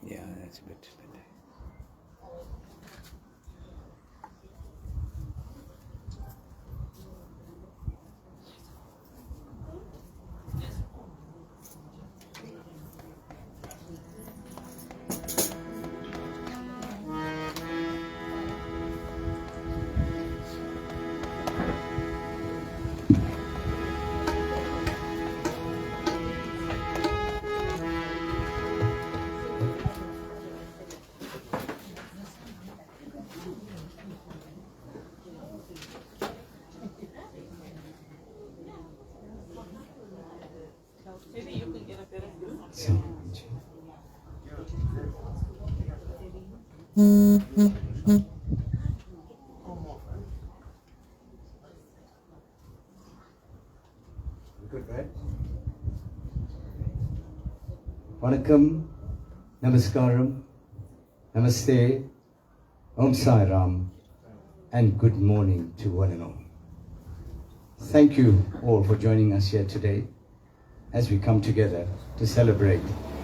Yeah, that's a bit better. Good, right? Vanakkam, Namaskaram, Namaste, Om Sai Ram, and good morning to one and all. Thank you all for joining us here today as we come together to celebrate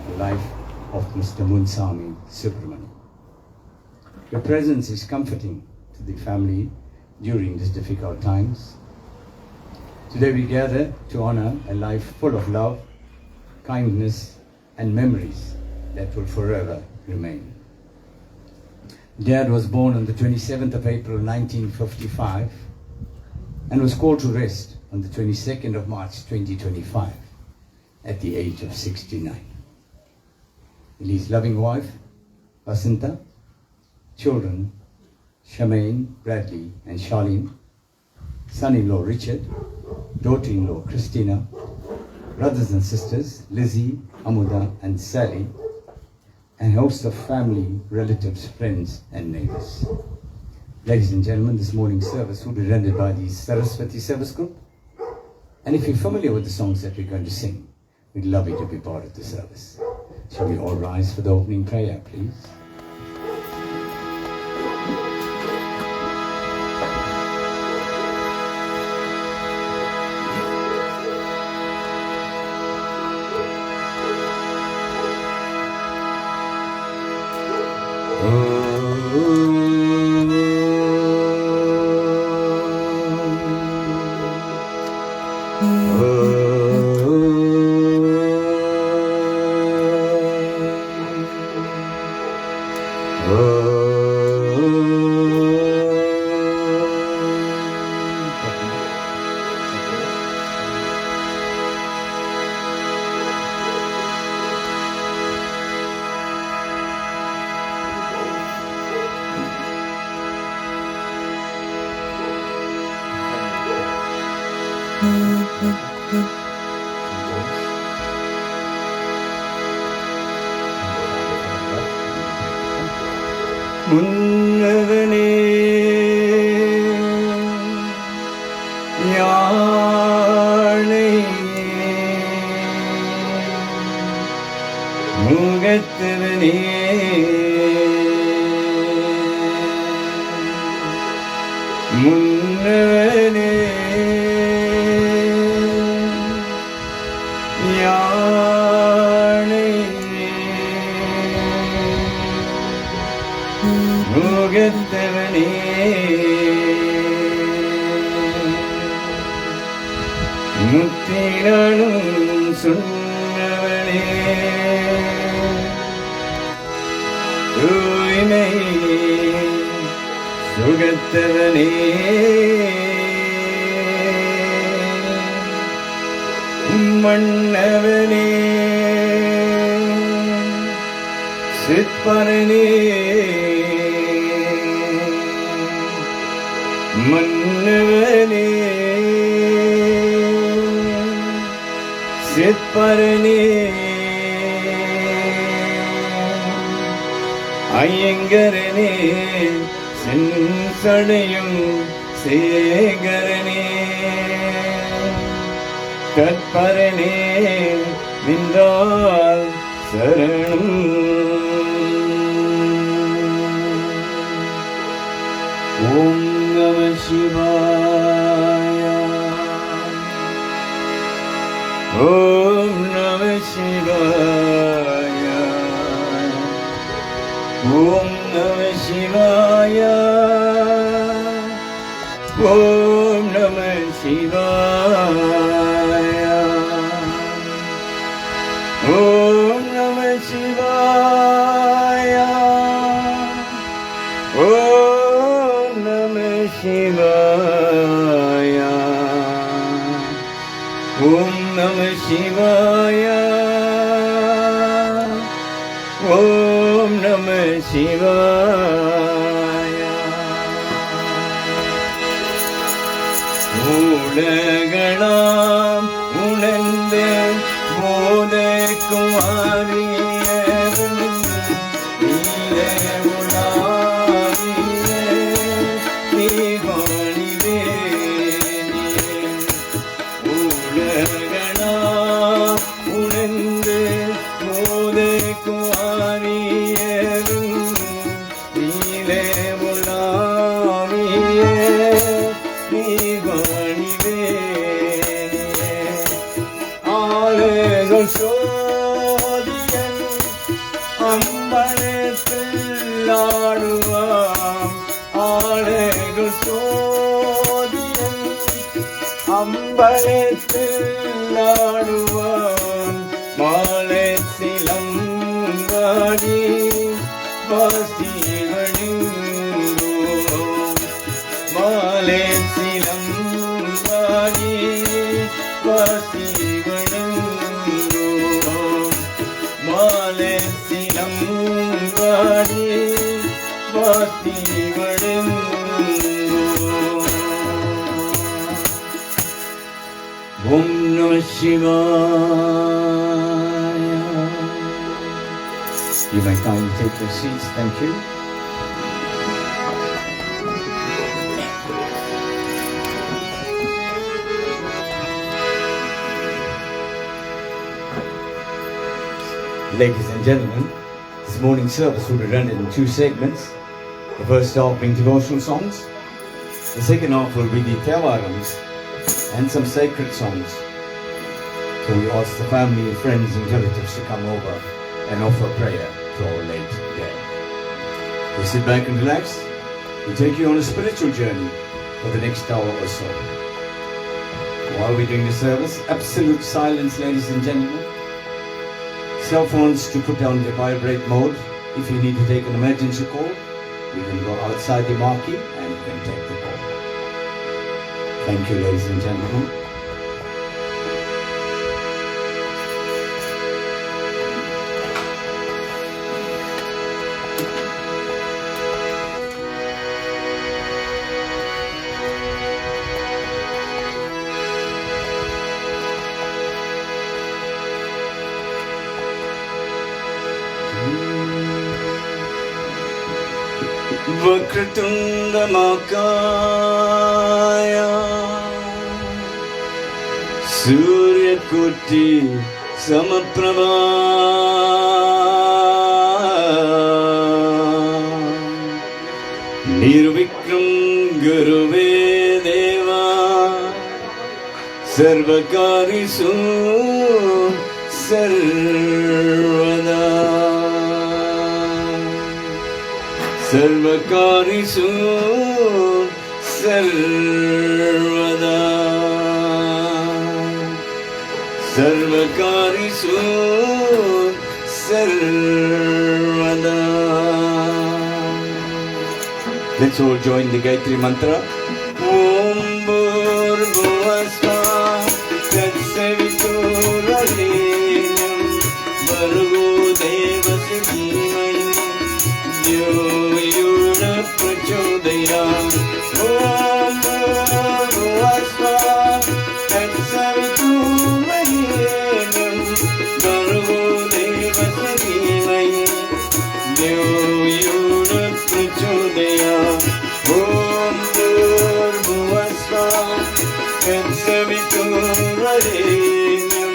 the life of Mr. Munsami Subramanian. Your presence is comforting to the family during these difficult times. Today we gather to honor a life full of love, kindness, and memories that will forever remain. Dad was born on the 27th of April 1955 and was called to rest on the 22nd of March 2025 at the age of 69. His loving wife, Vasinta, children, Shamaine, Bradley, and Charlene, son-in-law Richard, daughter-in-law Christina, brothers and sisters Lizzie, Amuda, and Sally, and host of family, relatives, friends, and neighbors. Ladies and gentlemen, this morning's service will be rendered by the Saraswati Service Group. And if you're familiar with the songs that we're going to sing, we'd love you to be part of the service. Shall we all rise for the opening prayer, please? முன்னவனே யாழை முகத்தவனே முன்னவனே யாழை முகத்தவனே முத்திரனும் சொன்னவனே தூய்மை சுகத்தவனே மன்னவனே சிற்பரனே மன்னவனே சிற்பரனே ஐயங்கரனே செஞ்சடையும் சேகரனே கற்பரனே நின்றால் சரணம் ஓம் நம சிவாய Shivaya. Om Namah Shivaya. Om Namah Shivaya. Om Namah Shivaya. Om Namah Shivaya. Om Namah Shivaya. Om Namah Shivaya. உலகளாம் உணர்ந்து போதைக்கும் அறியவும் நீலே உலாவியே நீவாணிவே உலகளாம் உணர்ந்து போதைக்கும் அறியவும் நீலே உலாவியே ஆளுகள் சோதியன் அம்பலத்தில் ஆடுவாம் ஆளுகள் சோதியன் அம்பலத்தில் ஆடுவான் மாலை சிலம்பாடி வாசிவடுங்கோம் மாலை சிலம்பாடி வாசிவடுங்கோம் மாலை சிலம்பாடி வாசிவடுங்கோம். Om Namah Shivaya. You may kindly take your seats. Thank you. Ladies and gentlemen, this morning's service will be run in two segments. The first half being devotional songs. The second half will be the Tevarams and some sacred songs. So we ask the family, friends and relatives to come over and offer prayer to our late dead. So sit back and relax. We'll take you on a spiritual journey for the next hour or so. While we're doing the service, absolute silence, ladies and gentlemen. Cell phones to put down the vibrate mode. If you need to take an emergency call, you can go outside the marquee and you can take the call. Thank you, ladies and gentlemen. Vakratundamākāya Suryakuti Samaprabha Nirvikram Guruve Deva Sarvakarisu Sarvada Sarvakarisu Sarvada Sarvakarisu Sarvada. Let's all join the Gayatri Mantra. Om Bhurvasva Tatsaviturvarenyam Bhargo Devasya Dhimaya Dhyo Yona Prachodayam. Om Bhurvasva Tatsaviturvarenyam Bhargo Devasya Dhimaya Dhyo Yona Prachodayam. Om Bhurvasva Tatsaviturvarenyam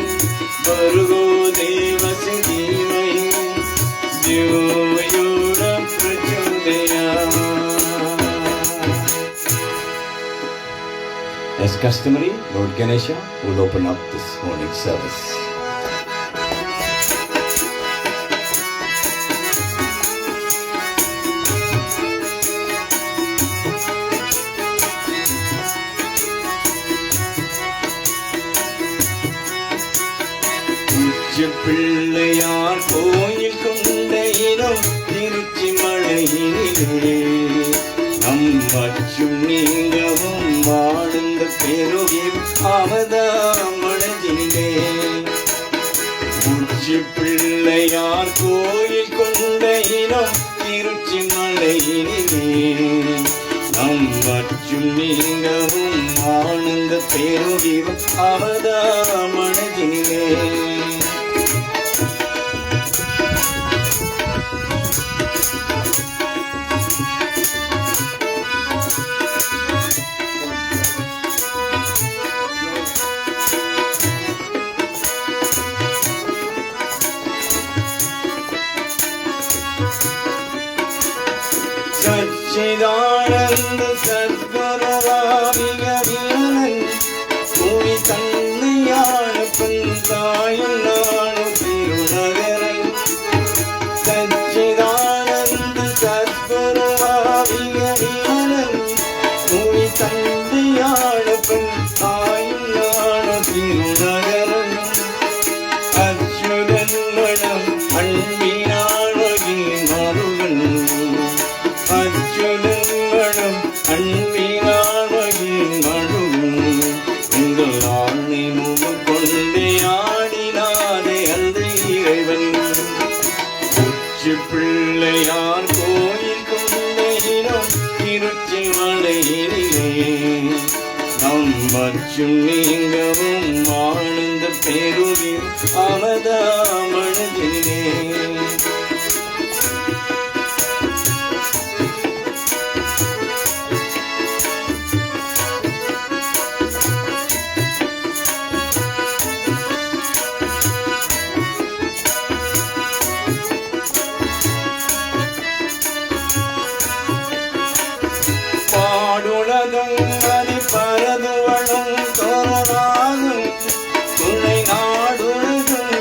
Bhargo Devasya Dhimaya Dhyo Yona Prachodayam. As customary, Lord Ganesha will open up this morning's service. Pillaiyar கோயில் கொண்ட இடம் திருச்சி மலையிலே நம் மச்சும் நீங்கவும் வாழ்ந்த பெருகில் அவதாம் மனதிலே உச்சி பிள்ளையார் கோயில் கொண்ட இடம் திருச்சி மலையிலே நம் மச்சும் நீங்கவும் ஆனந்த பெருகில் அவதாம் மனதிலே சச்சிதானந்த சத்குருவாமிகவியனன் கூடி தன்னையான பந்தாயும் நானும் திருநகரன் சச்சிதானந்த சத்குருவாமிகவியனன் கூடி தன்னையான பந்தாயும் நானும் திருநகரன் அச்சுதன் மனம் அன்பினானகி மருகன் அச்சுதன்மணம் அன்பினானகி மழுவும் உங்கள் ஆணை முகம் கொண்டே ஆடினானே அந்த இறைவன் உச்சி பிள்ளையார் கோயில் கொண்ட இடம் திருச்சி மலையிலே நம் மச்சும் நீங்கவும் ஆனந்த பெருகில் அவதாம் மனதிலே பாடுலகம் மதி பரதுவளும் தோராகும் துணை நாடுலகம்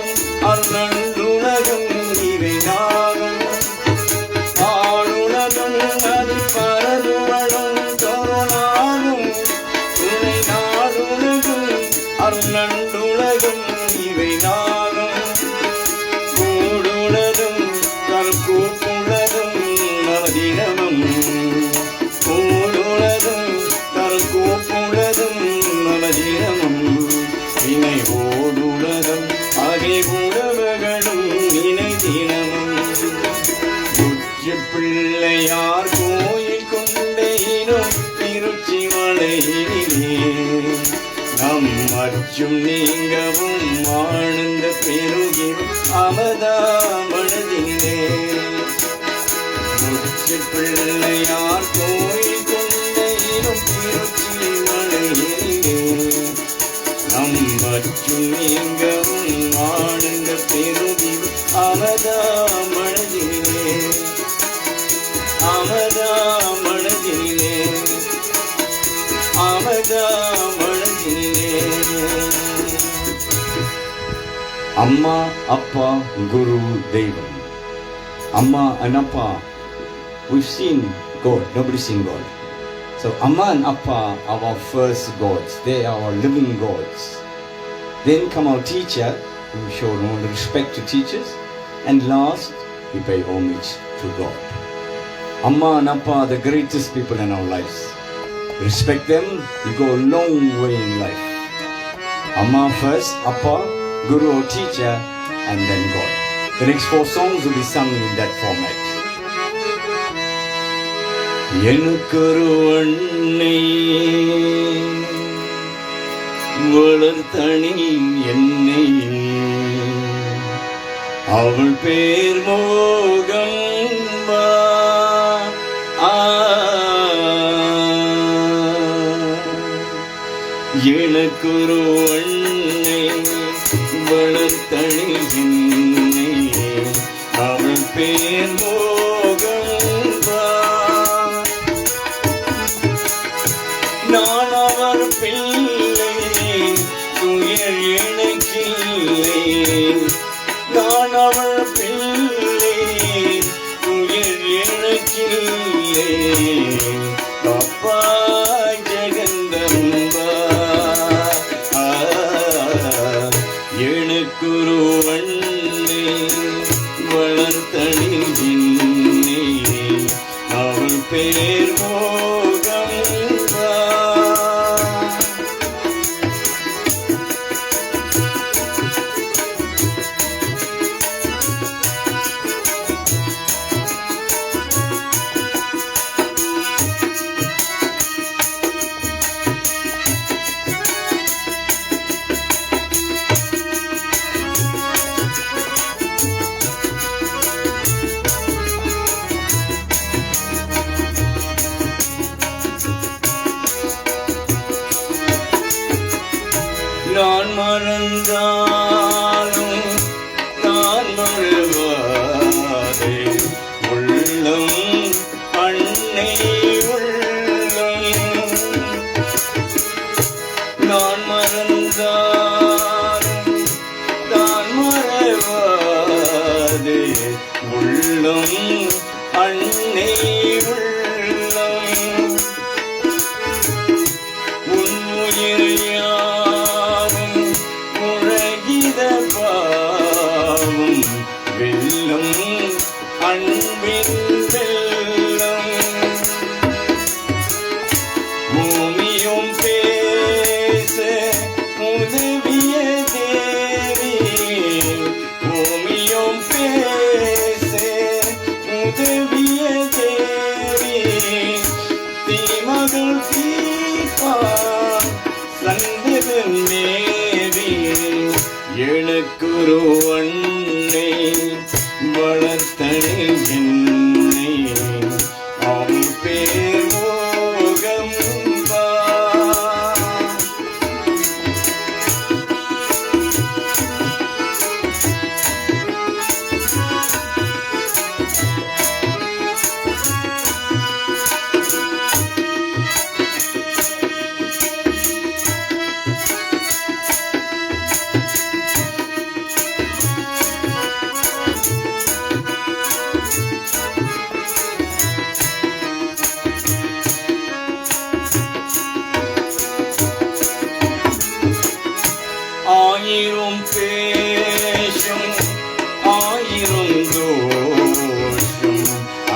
அருளுலகம் இறைநாகம் பாடுலகம் மதி பரதுவளும் தோராகும் துணை நாடுலகம் அருளுலகம் இறைநாகம் கூடுலகம் கற்கூப்புலகம் நவதினமும் கூடுலதும் கல்கூப்புலதும் நவதினமும் இணை ஓடுலதும் அகை உறவுகளும் இணை தினமும் உச்சி பிள்ளையார் கோயில் கொண்ட இடம் திருச்சி மலையிலே நம் மச்சும் நீங்கவும் ஆனந்த பெருகில் அவதாம் மனதிலே உச்சி பிள்ளையார் கோயில் கொண்ட இடம் திருச்சி மலையிலே நம் மச்சும் நீங்கவும் ஆனந்த பெருகில் அவதாம் மனதிலே அவதாம் மனதிலே அவதாம் மனதிலே அம்மா அப்பா குரு தெய்வம் Amma and Appa, we've seen God, nobody's seen God. So Amma and Appa are our first gods, they are our living gods. Then come our teacher, we show respect to teachers, and last, we pay homage to God. Amma and Appa are the greatest people in our lives. Respect them, you go a long way in life. Amma first, Appa, Guru or teacher, and then God. The next 4 songs will be sung in that format. எனக்கொரு அன்னை வளர்த்தனி என்னை அவள் பேர் மோகம்பா எனக்கொரு அன்னை வளர்த்தனி என்னை அவள் பேர் மோகம்பா நான் அவர் பிள்ளை துயர் எனக்கில்லை நான் அவள் பிள்ளை துயர் எனக்கில்லை அப்பா ஜெகந்தம்பா எனக்குரு நான் மறந்தாலும் நான் மறவாதே உள்ளம் அன்னை உள்ளம் நான் மறந்தாலும் நான் மறவாதே உள்ளம் அன்னை உள்ளம் உன் உயிர் யாவும் உலகித பாவம் வெல்லும் அன்பின் வெல்லம் பூமியும் பேச உதவிய தேவி பூமியும் பேச உதவிய தேவி தீமகள் தீர்ப்பான் சந்ததன் மேவி எனக்குரு அன்னை வளர்த்தனில் என்னை அவள் பேர் மோகம்பா ஆயிரம் பேசும் ஆயிரம் தோஷம்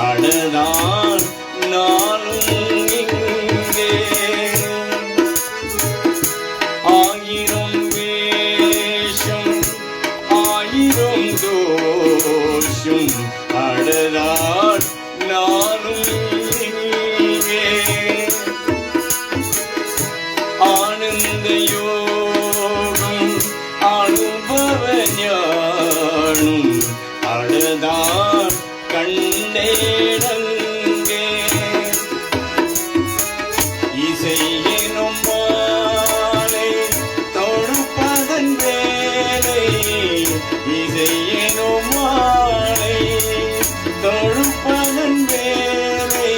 அடதான் நானும் இங்கே ஆயிரம் வேஷம் ஆயிரம் தோஷம் அடதான் நானும் இங்கே ஆனந்த யோகம் அனுபவ ஞானம் அழதான் கண்டேனங்கே இசை எனும் மாலை தொடுப்பதன் வேலை இசை எனும் மாலை தொடுப்பதன் வேலை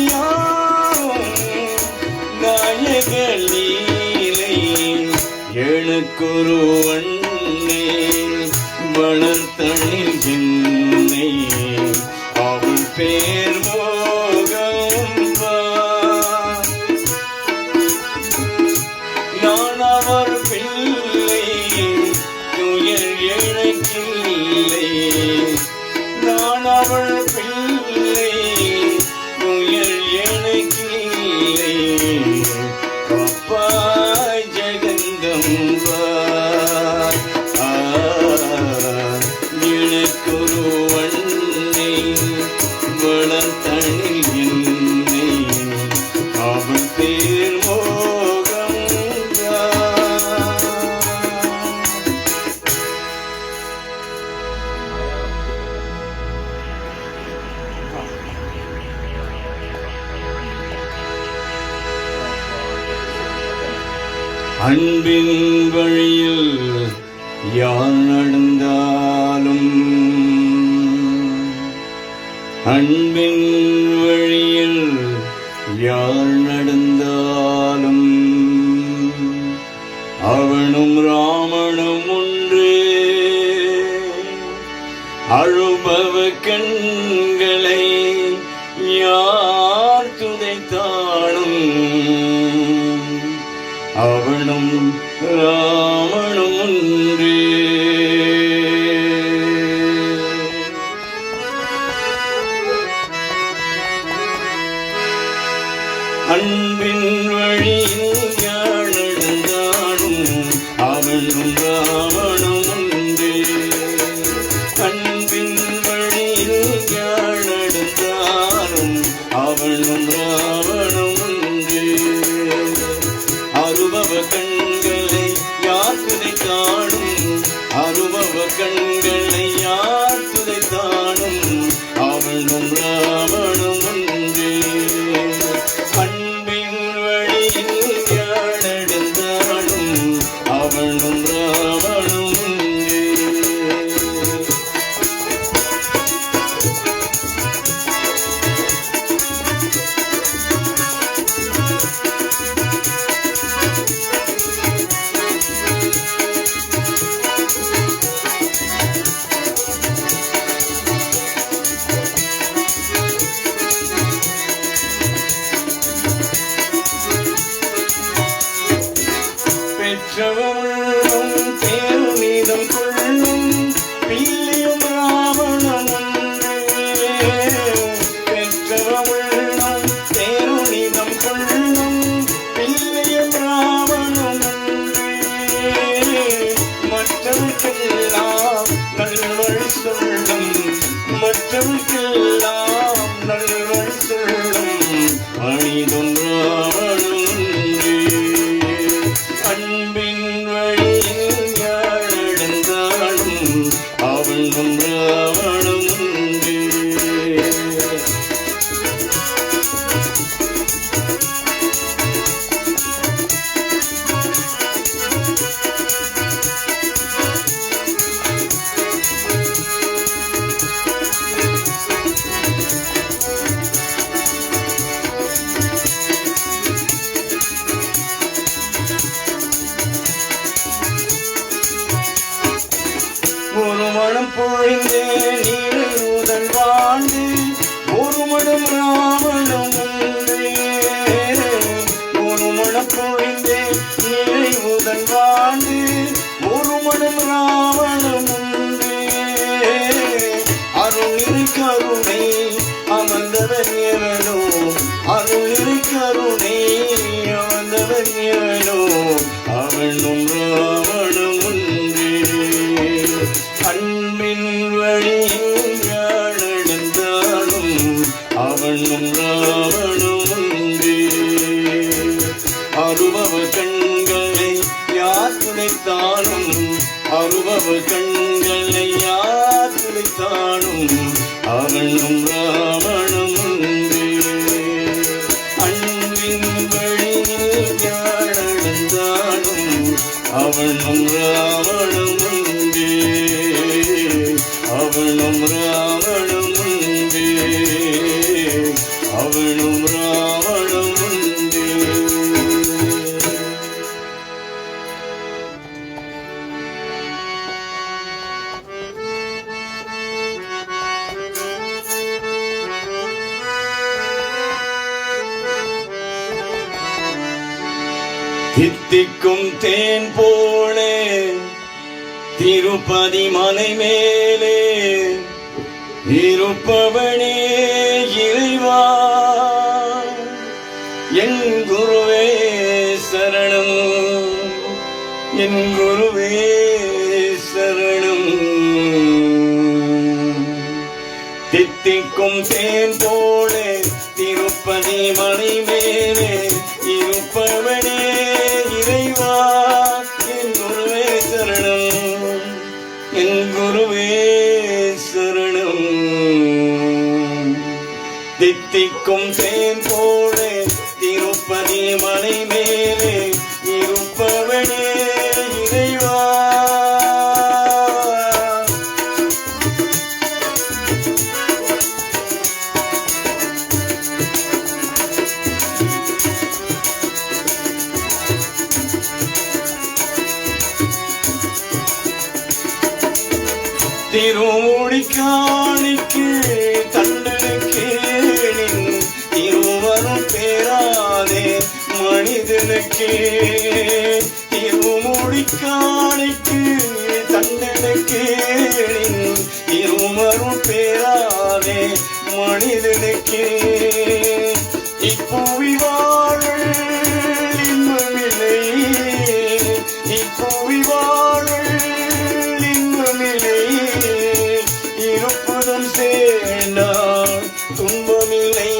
நடப்பவையாவும் நாயகல் லீலை எனக்குரு அன்னை வளர்த்தனில் என்னை அவள் பேர் மோகம்பா நான் அவர் பிள்ளை துயர் எனக்கில்லை நான் அவள் பிள்ளை துயர் எனக்கில்லை அப்பாய் ஜெகந்தம்பா எனக்குரு அன்னை வளர்த்தனில் என்னை அவள் பேர் மோகம்பா அன்பின் வழியில் யார் நடந்தாலும் அன்பின் வழியில் யார் நடந்தாலும் அவனும் ராமனும் ஒன்று அழுபவ கண்களை யார் துதைத்தாலும் அவனும் ராமனும் ஒன்றே அன்பின் வழியில் யார் நடந்தாலும் அவனும் ராமனும் ஒன்றே அன்பின் வழியில் யார் நடந்தாலும் அவனும் ராவணம் ஒன்றே அருபவ கண்களை யார் துதைத்தாலும் பெற்றவளும் பேருமிதம் கொள்ளும் பிள்ளையும் ராவணன் பெற்றவளும் பேருமிதம் கொள்ளும் பிள்ளையும் ராவணன் மற்றவர்க்கெல்லாம் நல்வழி சொல்லும் மற்றவர்க்கெல்லாம் நல்வழி சொல்லும் அணிதும் ராவணன் அன்பின் வழியில் யாழெழுந்தாலும் அவளும் ராவணம் ஒரு மனம் பொழிந்தே நீருதன் வாழ்ந்து ஒரு மனம் ராவணம் ஒரு மனம் பொழிந்தே நீருதன் வாழ்ந்து ஒரு மனம் ராவணம் அருள் கருணை அமர்ந்தவன் எவனோ அருள் கருணை அமர்ந்தவன் எவனோ அவனும் ராவணம் அன்பின் வழியில் யாழெழுந்தாலும் அவனும் ராவணம் அருபவ கண்களை யார் துளைத்தாலும் அருபவ கண்களை யார் துளைத்தாலும் அவனும் ராவணம் அன்பின் வழியில் யாழெழுந்தாலும் அவனும் ராவணம் அவனும் ராவணம் அவனும் ராவணம் தித்திக்கும் தேன் போலே திருப்பதி மலை மேலே இருப்பவனே இறைவா என் குருவே சரணம் என் குருவே சரணம் தித்திக்கும் தேன் போலே திருப்பதி மலை மேலே இருப்பவனே இறைவா என் குருவே சரணம் என் குருவே சரணம் தித்திக்கும் தேன் போலே திருப்பதி மலை மேலே இருப்பவனே இறைவா திருமுடிக்காணிக்கு தண்டனுக்கு திருவரும் பேராதே மனிதனுக்கு திருமுடிக்காணிக்கு தண்டனுக்கு திருவரும் பேராதே மனிதனுக்கு இப்புவி வாழ இன்பமில்லை இப்புவி வாழ இன்பமில்லை இருப்பதும் சேர்ந்தால் துன்பமில்லை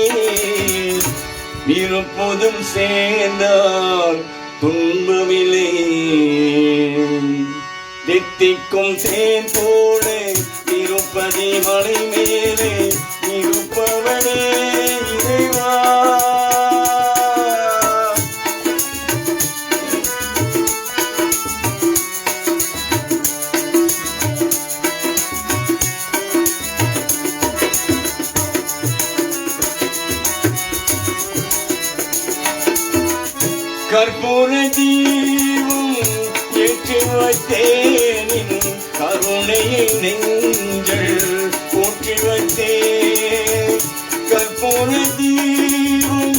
இருப்பதும் சேர்ந்தால் துன்பமில்லை தித்திக்கும் தேன் போலே திருப்பதி மலை மேலே இருப்பவனே இறைவா கற்பூர தீபம் ஏற்றி வைத்தேனின் கருணையை நெஞ்சல் போற்றி வைத்தேன் கற்பூர தீபம்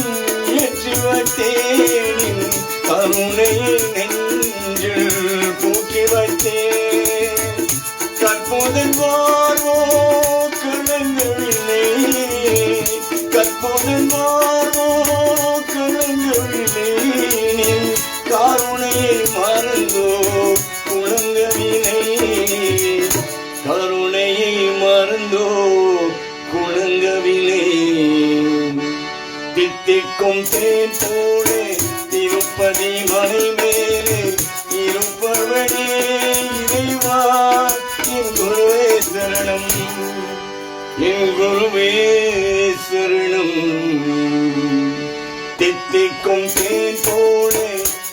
ஏற்றி வைத்தேனின் கருணையை நெஞ்சல் மறந்தோ குணங்கவில்லை, கருணையை மறந்தோ குணங்கவில்லை. தித்திக்கும் தேன் போலே திருப்பதி மலை மேலே இருப்பவனே இறைவா, என் குருவே சரணம், என் குருவே சரணம். தித்திக்கும் தேன் போலே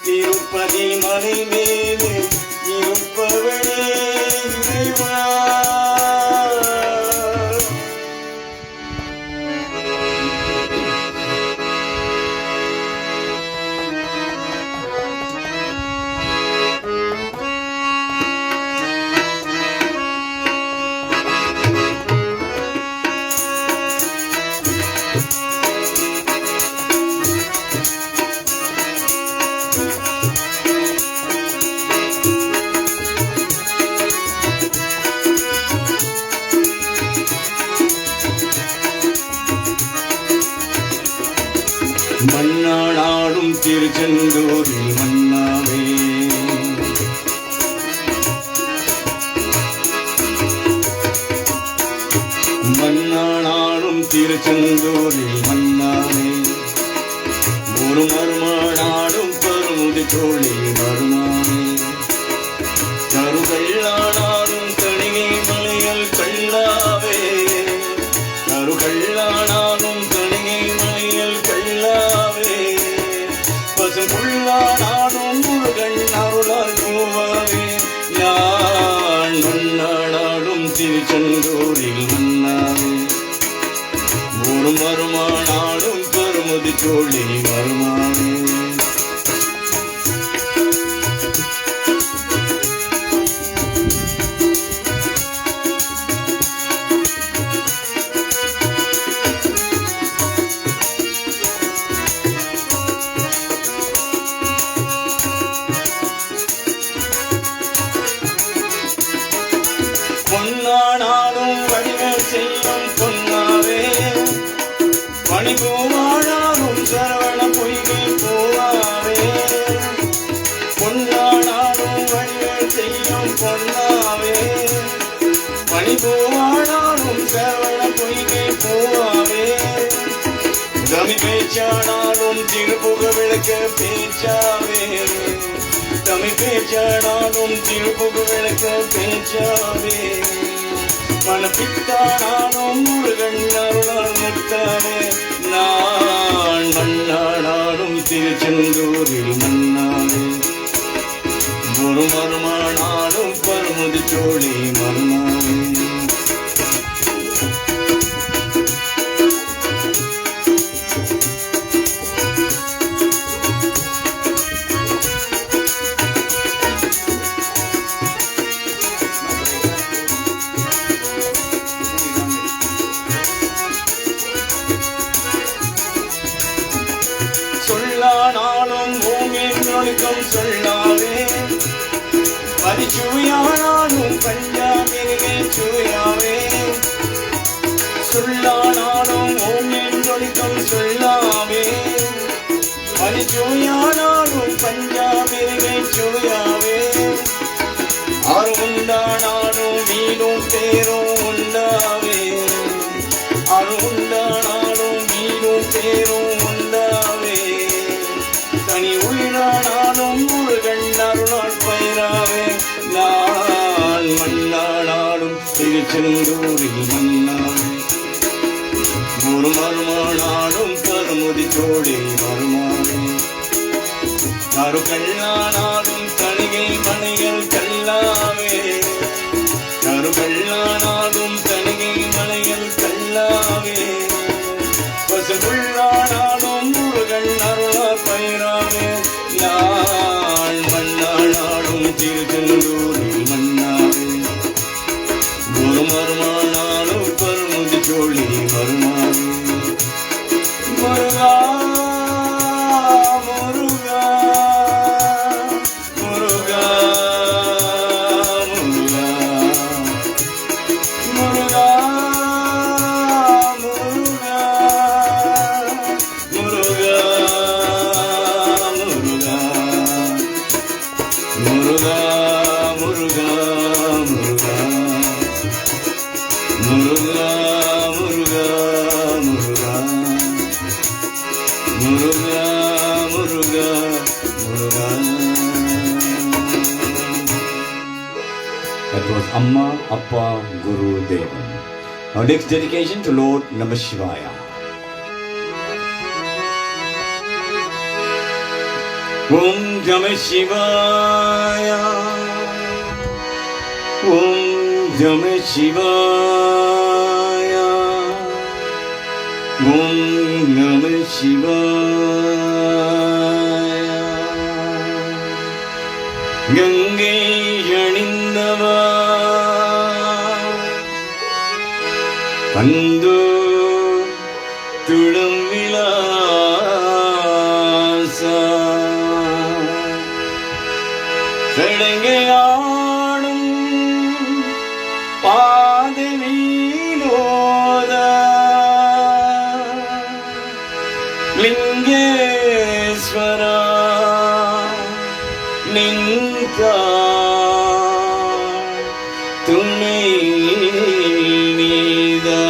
திருப்பதி மலை மேலே இருப்பவனே இறைவா. மன்னாடும் திருச்செந்தூரில் மன்னாவே, மன்னாடும் திருச்செந்தூரில் மன்னாவே, ஒரு மருமானாடும் பருமுதி சோழி மருமானே, கருகல்லானாடும் தனிகை மலையல் கல்லாவே, கருகல்லானாடும் தனிகை மலையல் கல்லாவே, பசும்புள்ளானாடும் முருகன் அருளால் பூவாவே. நான் மன்னாடும் திருச்செந்தூரில் மன்னாவே, ஒரு மருமானாடும் பருமுதி சோழி மருமானே. பொன்னானாலும் வடிவம் செய்யும் பொன்னாவே, பணிபூவானாலும் சரவண பொய்கை பூவாவே. பொன்னானாலும் வடிவம் செய்யும் பொன்னாவே, பணிபூவானாலும் சரவண பொய்கை பூவாவே. தமிழ் பேச்சானாலும் திருப்புக விளக்க பேச்சாவே, தமிழ் பேச்சானாலும் திருப்புக விளக்க பேச்சாவே. மனப்பித்தானாலும் முருகன் அருளால் முத்தாவே. நான் மன்னாடும் திருச்செந்தூரில் மன்னாவே, ஒரு மருமானாலும் பருமுதி சோழி மருமாவே. சொல்லானாலும் பூமியின் நொழுக்கம் சொல்லாவே, மதிச்சுவையானாலும் பஞ்சாமிருகே சுவையாவே. சொல்லானாலும் பூமியின் நொழுக்கம் சொல்லாவே, மதிச்சுவையானாலும் பஞ்சாமிருகே சுவையாவே. ஆறு உண்டானாலும் மீனும் தேரும் உண்டாவே, ஆறு உண்டானாலும் மீனும் தேரும் உண்டாவே. தனி உயிரானாலும் முருகன் அருளால் பயிராவே. நான் மன்னாடும் திருச்செந்தூரில் மன்னாவே, ஒரு மருமானாடும் பருமுதி சோழி மருமானே. கருகல்லானாலும் தனிகை மலையல் கல்லாவே, கருகல்லானாலும் தனிகை மலையல் கல்லாவே. பசும்புள்ளானாலும் முருகன் அருளால் பயிராவே. நான் மன்னாடும் திருச்செந்தூரில் மன்னாவே, ஒரு மருமானாலும் பருமுதி சோழி மருமானே. Muruga Muruga Muruga Muruga Muruga Muruga Muruga Muruga was Amma, Appa, Guru, Devan. Our next dedication to Lord Namah Shivaya. Om Namah Shivaya. Om Namah Shivaya. Om Namah Shivaya. Gange Janindava Kandu Tudam Vilasa Sedangayanum Padavinoda Lingeshwara Ninka Tunai Nida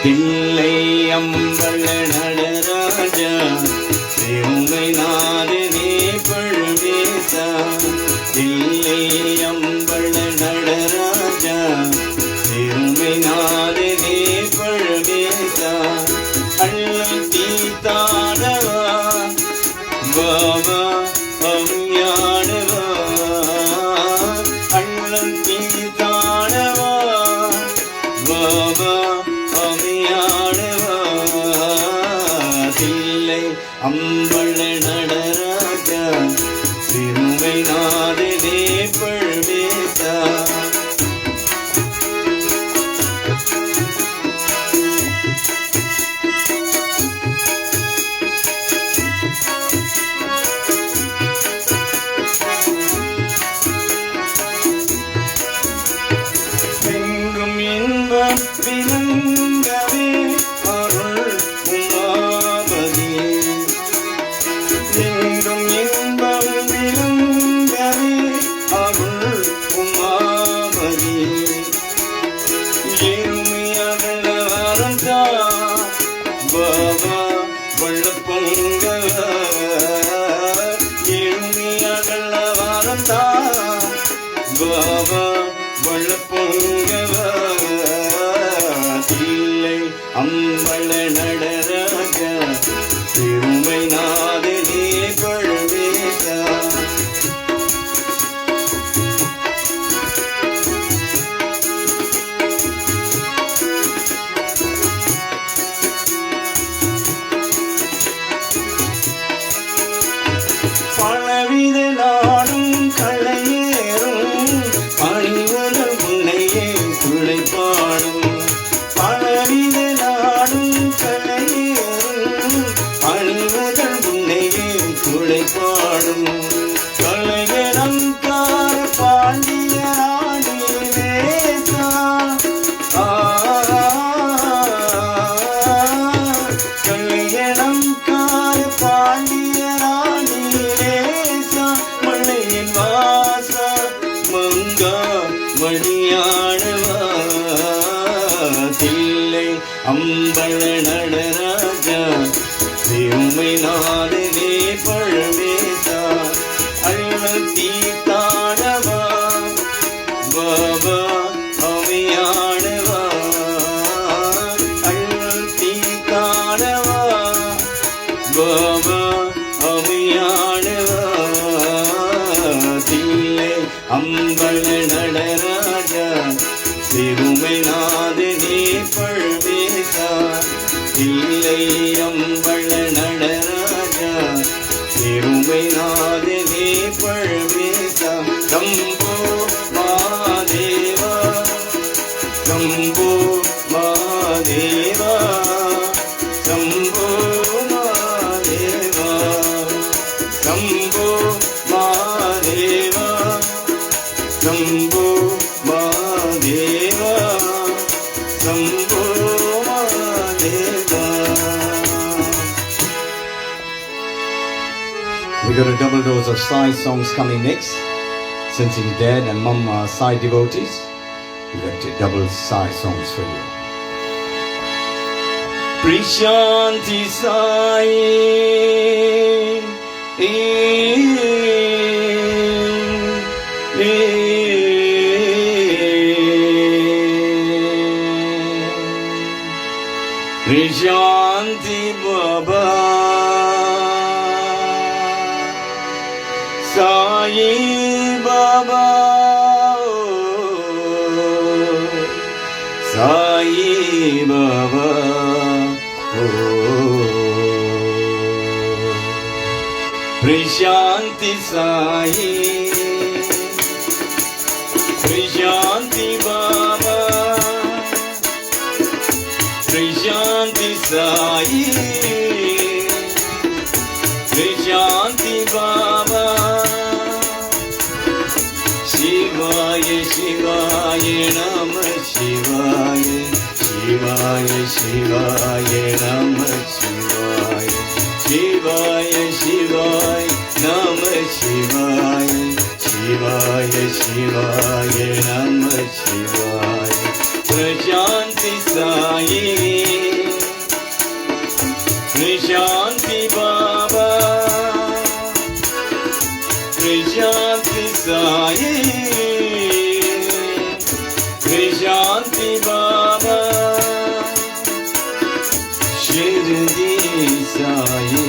Tillai Ambala Nadaraja Thirumai Nadane Palvesa Tillai Ambala Nadaraja Thirumai Nadane Palvesa Allam Teethanava Baba Amyanava Allam Teethanava Baba Amyanava Thillai Ambala Nadaraja Thirumai Nadane Palvesa எங்கும் இன்பம் விளங்கவே அருள் உமாபதி எங்கும் இன்பம் விளங்கவே அருள் உமாபதி ஏழுமையாக வரந்தா பாபா வள்ளப்பொங்க ஏழுமையாக வரந்தா பாபா வள்ளப்பொங்கவா தில்லை அம்பல நடராஜ திருமை நாதனே பழவேசா பலவித நாடும் களையேறும் பணிவுடன் உன்னையே துளைப்பாடும் பலவித நாடும் களையேறும் பணிவுடன் உன்னையே துளைப்பாடும் கலையனம் கார பாண்டியராணி நேசா கலையனம் கார பாண்டியராணி நேசா மண்ணையின் வாசா மங்கா மணியானவா தில்லை அம்பல நடராஜா திருமை நாதனே பழவேசா அருள் தீர்த்தானவா பாபா அவையானவா அருள் தீர்த்தானவா பாபா அவையானவா தில்லை அம்பல நடராஜா திருமை நாதனே பழவேசா தில்லை அம்பல நடராஜா திருமை நாதனே பழவேசா Shambho மாதேவா Shambho மாதேவா Shambho மாதேவா Shambho மாதேவா Shambho மாதேவா Shambho மாதேவா. We got a double dose of Sai songs coming next. Since his dad and mum are Sai devotees, we got double Sai songs for you. Prishanti Sai Prashanti Sai, Prashanti बाबा, प्रशांति साई, प्रशांति बाबा। शिवाय शिवाय नमः शिवाय, शिवाय शिवाय नमः शिवाय, शिवाय शिवाय नमः शिवाय, शिवाय शिवाय नमः शिवाय। प्रशांति साई, प्रशांति बाबा, प्रशांति साई, प्रशांति बाबा। शिरडी साई,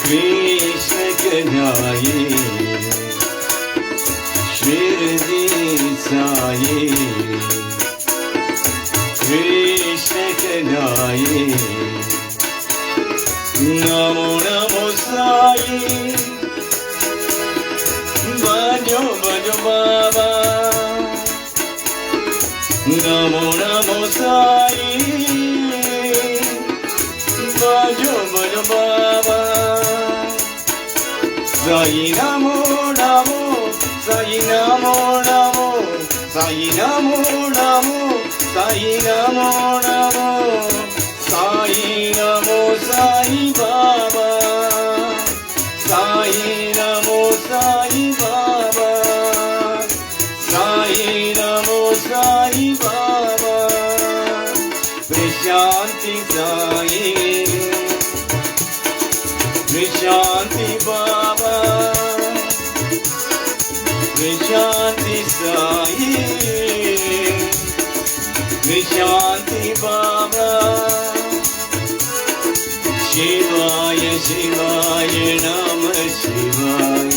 कृष्ण कन्हैया, शिरडी साई, कृष्ण कन्हैया। नमो नमो साई, बजो बजो बाबा। नमो नमो साई, बजो बजो बाबा। साई नमो नमो, साई नमो नमो, साई नमो नमो, साई नमो नमो, साई नमो साई बाबा, साई नमो साई बाबा, साई नमो साई बाबा। प्रशांति साई, प्रशांति बाबा, प्रशांति साई, प्रशांति बाबा। शिवाय शिवाय नमः शिवाय,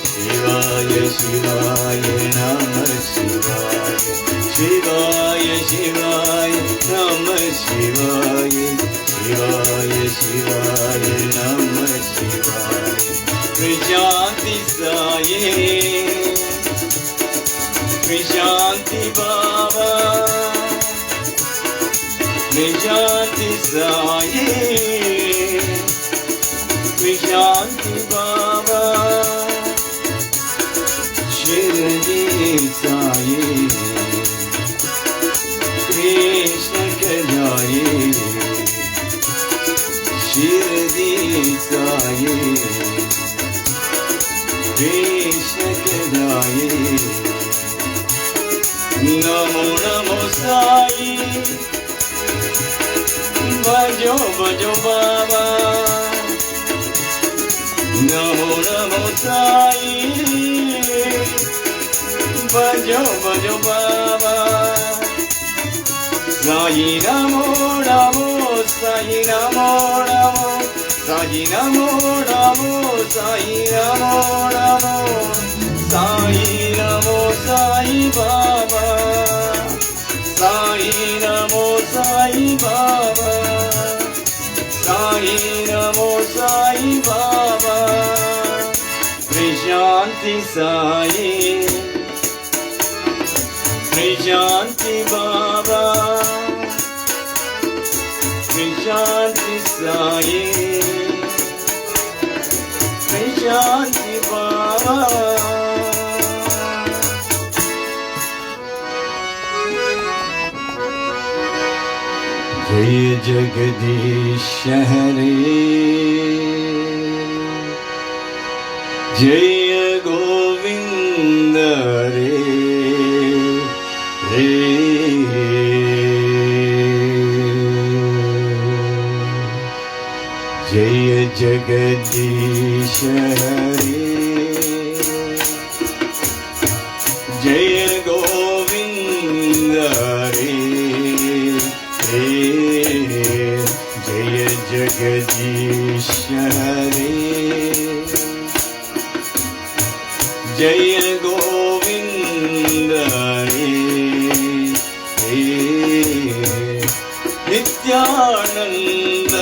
शिवाय शिवाय नमः शिवाय, शिवाय शिवाय नमः शिवाय, शिवाय शिवाय नमः शिवाय। प्रशांति साई, प्रशांति बाबा, प्रशांति साई, प्रशांति बाबा। शिरडी साई, कृष्ण कन्हैया, शिरडी साई, कृष्ण कन्हैया। नमो नमो साई, बजो बजो बाबा। नमो नमो साई, बजो बजो बाबा। साई नमो नमो, साई नमो नमो, साई नमो नमो, साई नमो नमो, साई नमो साई बाबा, साई नमो साई बाबा, साई नमो साई बाबा। प्रशांति साई, प्रशांति बाबा, प्रशांति साई, प्रशांति बाबा। जय जगदीश हरे, जय गोविंद रे रे। जय जगदीश हरे, जय गोविंद रे रे। जय जगदीश हरे, जय गोविंद रे रे। नित्यानंद ನಿತ್ಯಾನಂದ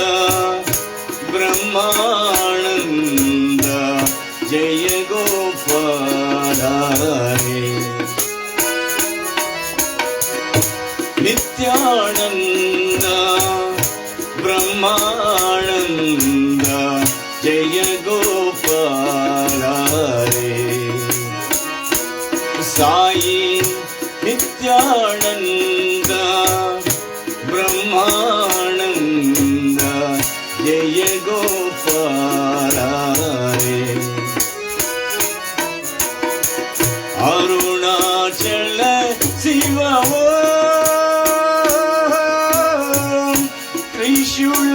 ಬ್ರಹ್ಮಾನಂದ ಜಯ ಗೋಪಾಲ ಹರೇ ನಿತ್ಯಾನಂದ ಬ್ರಹ್ಮಾನಂದ ಜಯ ಗೋಪಾಲ ಹರೇ ಸಾಯಿ ನಿತ್ಯಾನಂದ ಬ್ರಹ್ಮಾನಂದ ಜಯ ಗೋಪಾಲ ಹರೇ ಅರುಣಾಚಲ ಶಿವ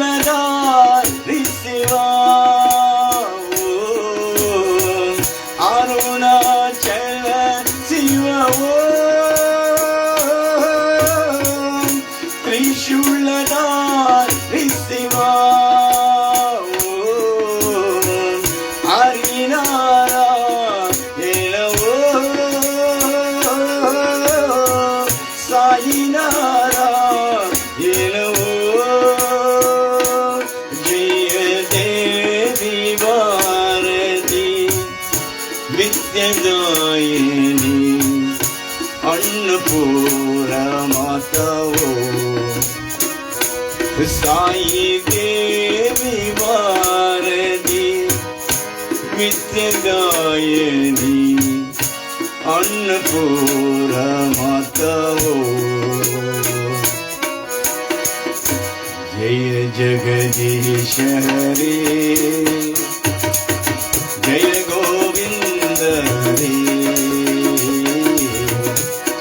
ತ್ರಿಶೂಲಧಾರಿ ಶಿವ ಅರುಣಾಚಲ ಶಿವ ತ್ರಿಶೂಲಧಾರಿ ಶಿವ ಹರಿನಾರಾಯಣ ಸಾಯಿನಾರಾಯಣ ಜಯ ದೇವಿ ಭಾರತಿ ವಿದ್ಯೆದಾಯಿನಿ ಅನ್ನಪೂರ ಮಾತವೋ ಸಾಯಿ ದೇವಿ ಭಾರತಿ ವಿದ್ಯೆದಾಯಿನಿ ಅನ್ನಪೂರ ಮಾತವೋ ಜಯ ಜಗದೀಶ ಹರೇ ಜಯ ಗೋವಿಂದ ಹರೇ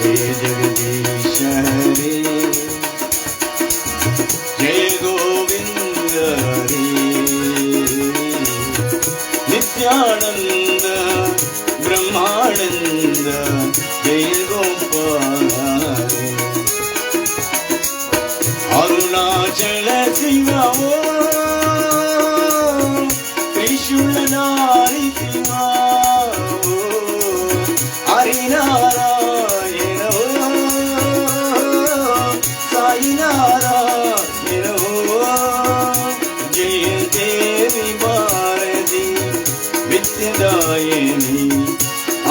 ಜಯ ಜಗದೀಶ ಹರೇ ಜಯ ಗೋವಿಂದ ಹರೇ ನಿತ್ಯಾನಂದ ಬ್ರಹ್ಮಾನಂದ ಜಯ ಗೋಪಾಲ ಹರೇ ಅರುಣಾಚಲ ಶಿವ ತ್ರಿಶೂಲಧಾರಿ ಶಿವ ಹರಿನಾರಾಯಣ ಸಾಯಿನಾರಾಯಣ ಜಯ ದೇವಿ ಭಾರತಿ ವಿದ್ಯೆದಾಯಿನಿ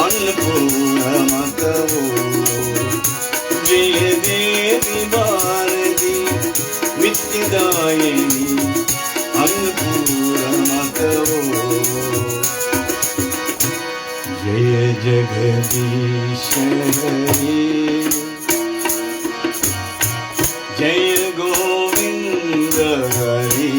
ಅನ್ನಪೂರ್ಣ ಮಾತವೋ ಜಯ ದೇವಿ ಭಾರತಿ ವಿದ್ಯೆದಾಯಿನಿ ಅನ್ನಪೂರ್ಣ ಮಾತವೋ ಜಯ ಜಗದೀಶ ಹರೇ ಜಯ ಗೋವಿಂದ ಹರೇ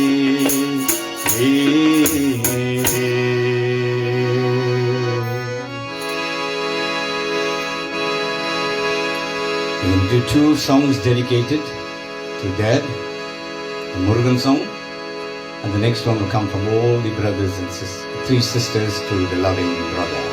Into two songs dedicated to Dad, the Murugan song, and the next one will come from all the brothers and three sisters to the loving brother.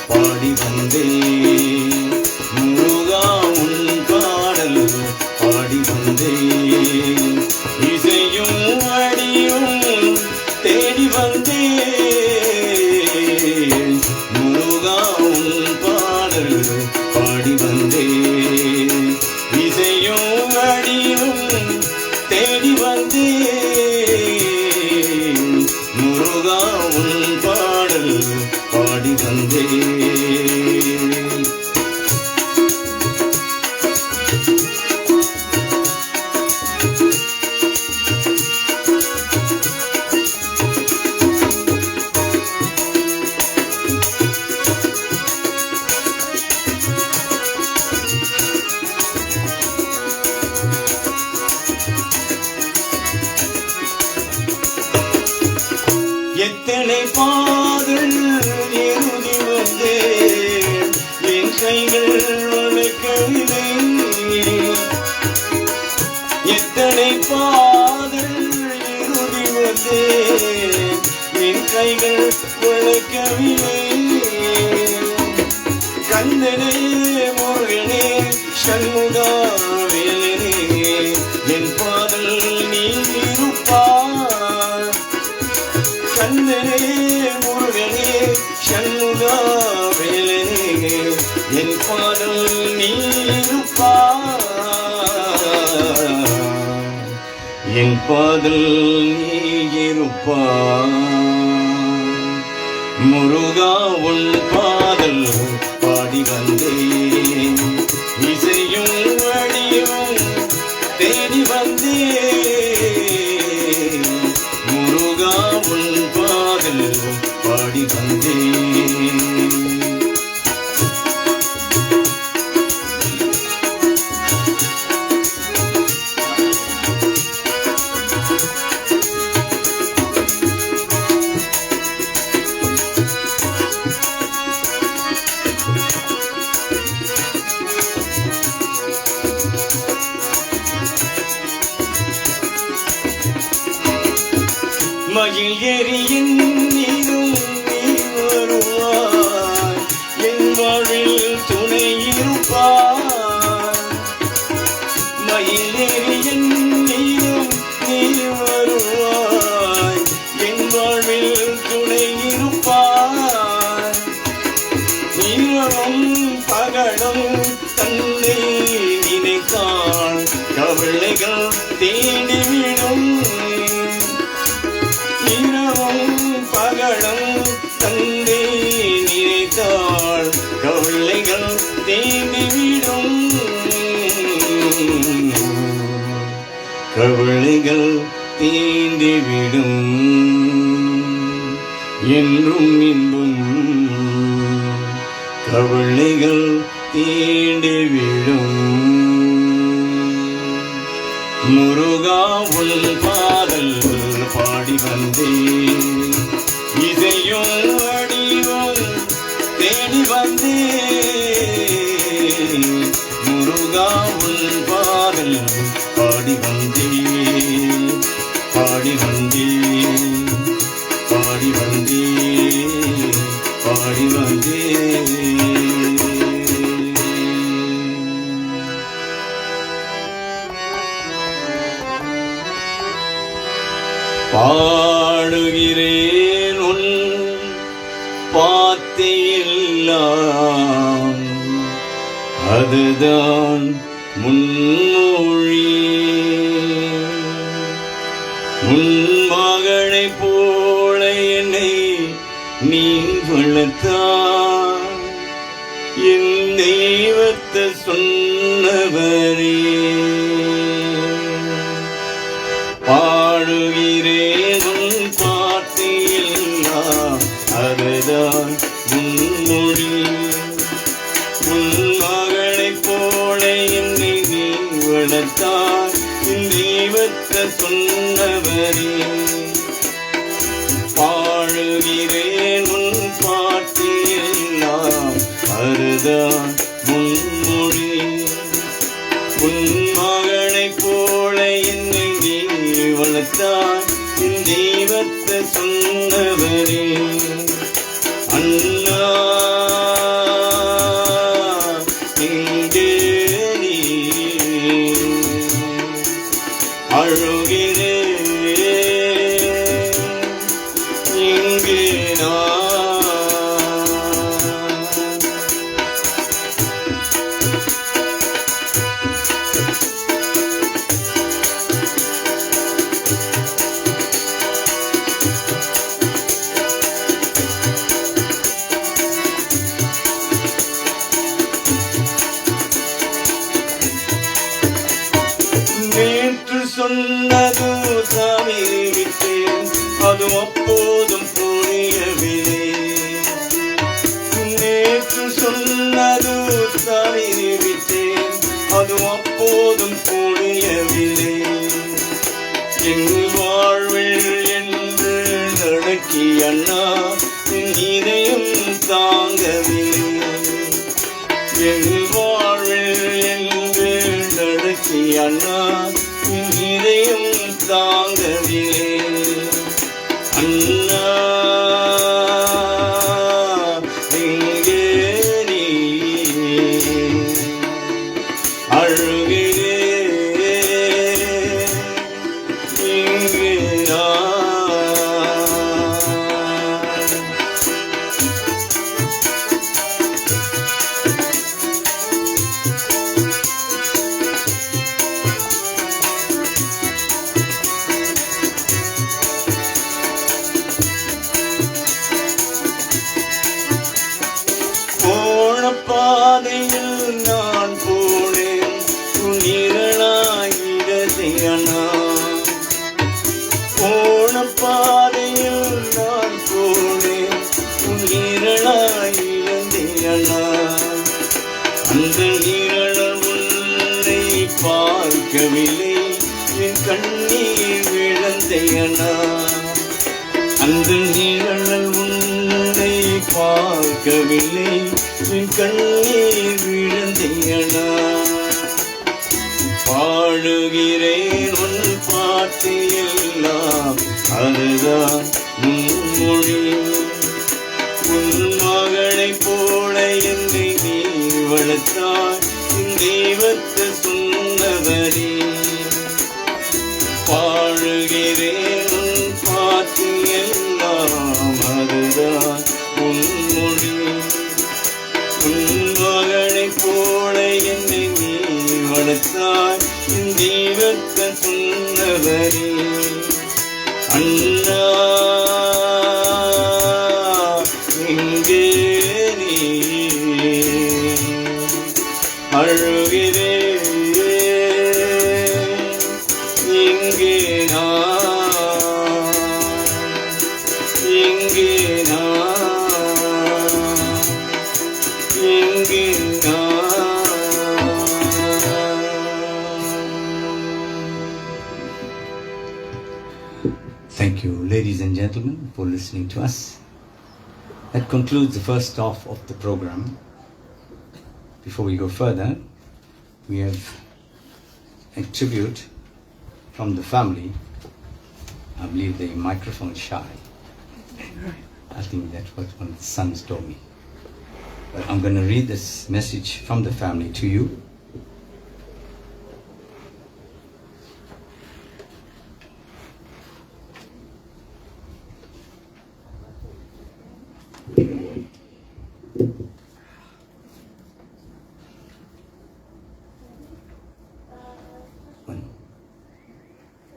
பாடி வந்தேன் முருகா உன் பாடல் பாடி வந்தேன் இசையும் அடியும் தேடி வந்தேன் முருகா உன் பாடல் பாடி வந்தேன் இசையும் அடியும் தேடி வந்தேன் முருகா உன் பாடல் பாடி வந்தேன் எத்தனை பாதல் எழுதி வந்தேன் என் கைகள் உனக்கவில்லை எத்தனை வந்தேன் என் கைகள் உழைக்கவில்லை கந்தனே முருகனே சண்முகா வேலனே என் பாதல் நீ இருப்பாய் கந்தனே முருகனே சண்முகா வேலனே என் பாதல் நீ இருப்பாய் என் பாதல் நீ இருப்பாய் முருகா உன் பாதல் பாடி வந்தேன் இசையும் வழியும் தேடி வந்தேன் முருகா உன் பாதல் பாடி வந்தேன் மயில் எரியின் நீரும் நீ வருவாய் என் வாழ்வில் துணை இருப்பாய் மயில் எரியின் நீரும் நீ வருவாய் என் வாழ்வில் துணை இருப்பாய் இரவும் பகலும் தன்னை நினைத்தாள் கவலைகள் தேடிவிடும் பகலும் தந்தை நினைத்தாள் கவலைகள் தேடிவிடும் கவலைகள் தேடிவிடும் என்றும் இன்பம் கவலைகள் தேடிவிடும் முருகா உன் பாதல் பாடி வந்தேன் இசையும் வடிவும் தேடி வந்தேன் முருகா உன் பாதல் பாடி வந்தேன் பாடி வந்தேன் பாடி வந்தேன் பாடி வந்தேன் பாடுகிறேன் உன் பாத்தையெல்லாம் அதுதான் முன்மொழி உன் மகளைப் போல என்னை நீ வளர்த்தாய் என் தெய்வத்தை சொன்னவரே பாடுகிறேன் உன் பாட்டையெல்லாம் அதுதான் முன்மொழி உன் மகளைப் போல என்னை நீ வளர்த்தாய் என் தெய்வத்தை சொன்னவரே பாடுகிறேன் உன் பாட்டையெல்லாம் அதுதான் முன்மொழி உன் மகளைப் போல என்னை நீ வளர்த்தாய் என் தெய்வத்தை சொன்னவரே அண்ணா எங்கே நீ அழுகிறேன் எங்கே நான் நேற்று சொன்னது சாமி விட்டேன் அது அப்போதும் புரியவில்லை நேற்று சொன்னது சாமி விட்டேன் அது அப்போதும் புரியவில்லை என் வாழ்வில் என்று நடக்கி அண்ணா என் இதயம் தாங்கவில்லை என் வாழ்வில் என்று நடக்கி அண்ணா என் இதயம் தாங்கவில்லை போன பாதையில் நான் போனேன் உன் நிழலாய் இருந்தேனா அந்த நிழல் உன்னை பார்க்கவில்லை என் கண்ணீர் விழுந்தேனா அந்த நிழல் உன்னை பார்க்கவில்லை என் கண்ணீர் விழுந்தேனா பாடுகிறேன் உன் பாட்டியெல்லாம் அதுதான் மொழி உன் மகளைப் போல என்னை நீ வளர்த்தாய் உன் தெய்வத்தை சொன்னவரே பாடுகிறேன் உன் பாட்டியெல்லாம் அதுதான் உன் மொழி உன் மகளைப் போல என்னை நீ வளர்த்தாய் என் தெய்வத்தை சொன்னவரே அண்ணா எங்கே நீ அழுகிறேன் எங்கே நான் எங்கே நான் எங்கே Thank you, ladies and gentlemen, for listening to us. That concludes the first half of the program. Before we go further, we have a tribute from the family. I believe the microphone is shy. I think that's what one of the sons told me. But I'm going to read this message from the family to you.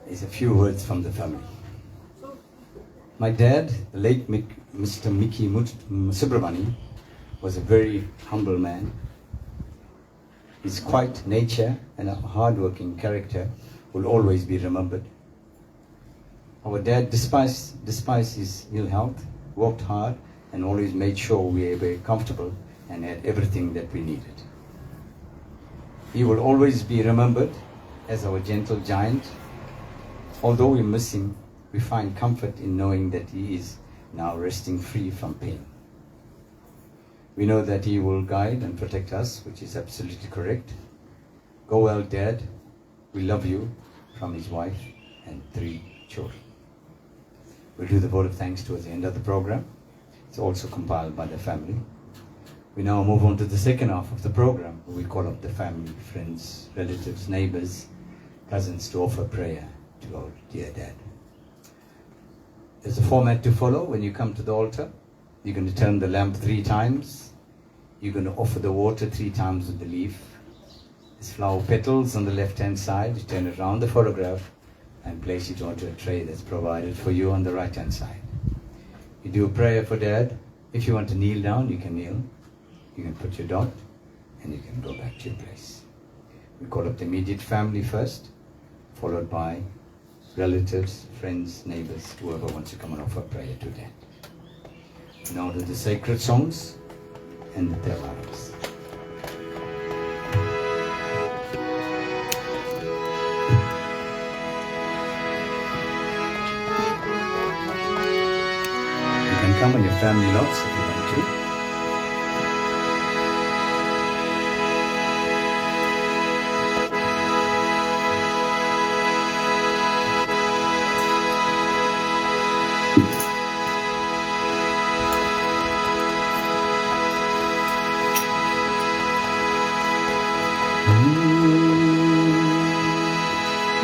There's a few words from the family. My dad, the late Mr. Mickey Subramani, was a very humble man. His quiet nature and a hard-working character will always be remembered. Our dad, despite his ill health, worked hard and always made sure we were very comfortable and had everything that we needed. He will always be remembered as our gentle giant. Although we miss him, we find comfort in knowing that he is now resting free from pain. We know that he will guide and protect us, which is absolutely correct. Go well, Dad. We love you, from his wife and 3 children. We'll do the vote of thanks towards the end of the program. It's also compiled by the family. We now move on to the second half of the program. We call up the family, friends, relatives, neighbors, cousins to offer prayer to our dear Dad. There's a format to follow when you come to the altar. You're going to turn the lamp 3 times. You're going to offer the water 3 times with the leaf. There's flower petals on the left-hand side. You turn it around the photograph and place it onto a tray that's provided for you on the right-hand side. You do a prayer for Dad. If you want to kneel down, you can kneel. You can put your dot and you can go back to your place. We call up the immediate family first, followed by relatives, friends, neighbors, whoever wants to come and offer prayer to Dad. Now do the sacred songs and their lives. You can come on your family lots if you want to.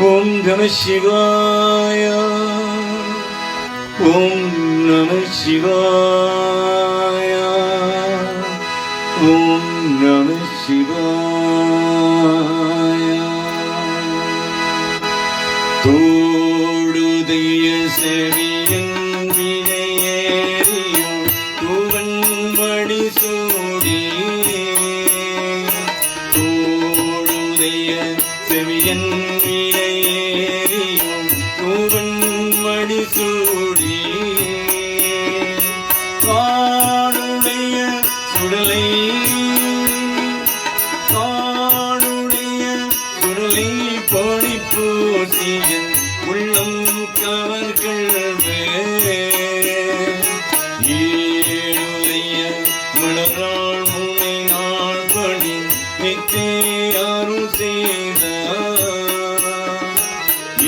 Om Namah Shivaya. Om Namah Shivaya. Om Namah Shivaya. Todudiya seviyan vinayeriyum tuvan madi soodiye. Todudiya seviyan vinayeriyum tuvan மணிசூடி காணுடைய சுடலை பொடி பூசியன் உள்ளம் கவர்கள்வே ஏழுடைய மலராள் முனை நாள் பணி நித்தே அருள் செய்தார்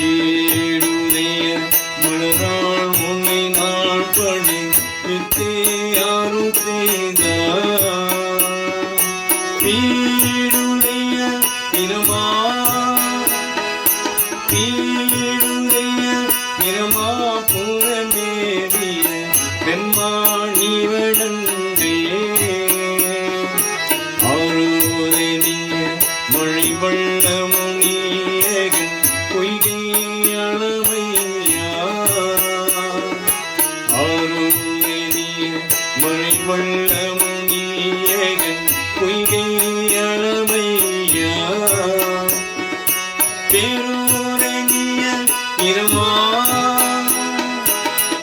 ஏழுடைய மலராள் முனை நாள் பணி நித்தே அருள் செய்தார் பீடுடைய இரமா புறமேறிய பெம்மாணிவழந்தே ஆரோதனிய மழை வள்ளமுனியகன் பொய்கை அளவையா ஆரோதனிய மழை வள்ளமுனியகன் பொய்கை அளவையா பேரூரணிய இரமா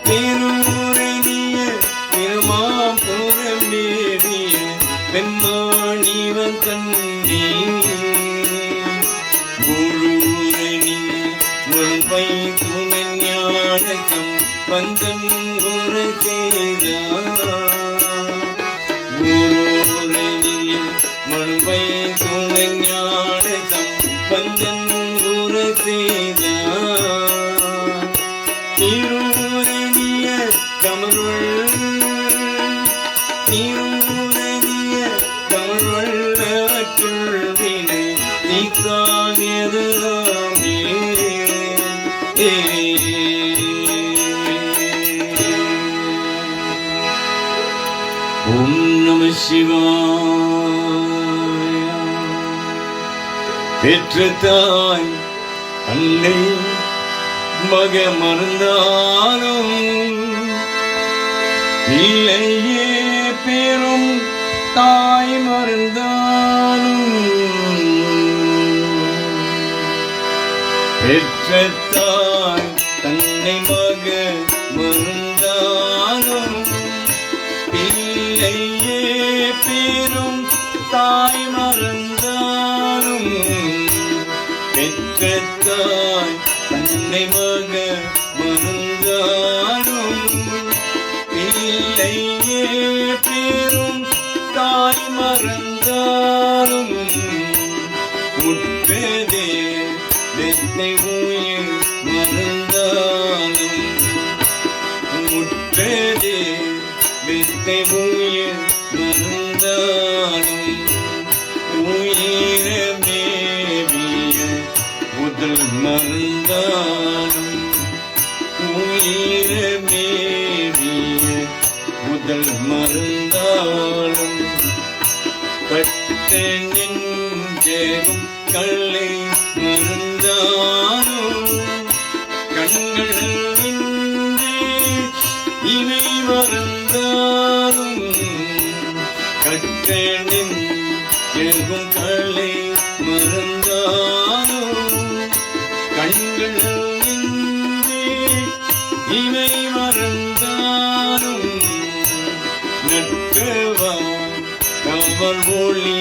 பேரூரணிய இரமா புறமேறிய பெம்மாணிவன் கண்ணே குருரணிய முழுமை துணஞானகம் பந்தன் குரு குருரணிய முழுமை துணஞானகம் பந்தன் குரு திருரணிய கமருள் திருரணிய கமருள் வினை நீக்கானியதுமே ஓம் நம சிவாய பெற்ற தாய் அன்னை மக மறந்தாலும் இல்லையே பெரும் தாய் மறந்தாலும் பெற்ற தாய் தன்னை மக மறந்தாலும் இல்லையே பெரும் தாய் மறந்தாலும் பெற்ற தாய் தன்னை மக மறந்தாலும் இல்லையே பெரும் தாய் மறந்தாலும் உற்றதே வெத்தை உயிர் மறந்தாலும் உற்றதே வெத்தை உயிர் மறந்தாலும் உயிரமேவிய முதல் மறந்தாலும் உயிரமேவிய முதல் மறந்தாலும் கட்ட நெஞ்சேகும் கல்லை மறந்தாலும் கண்கள் இவை மறந்தாலும் கட்ட நெஞ்சேகும் கல்லை மறந்தாலும் கண்கள் இவை மறந்தாலும் நட்கவா கவர் ஒளி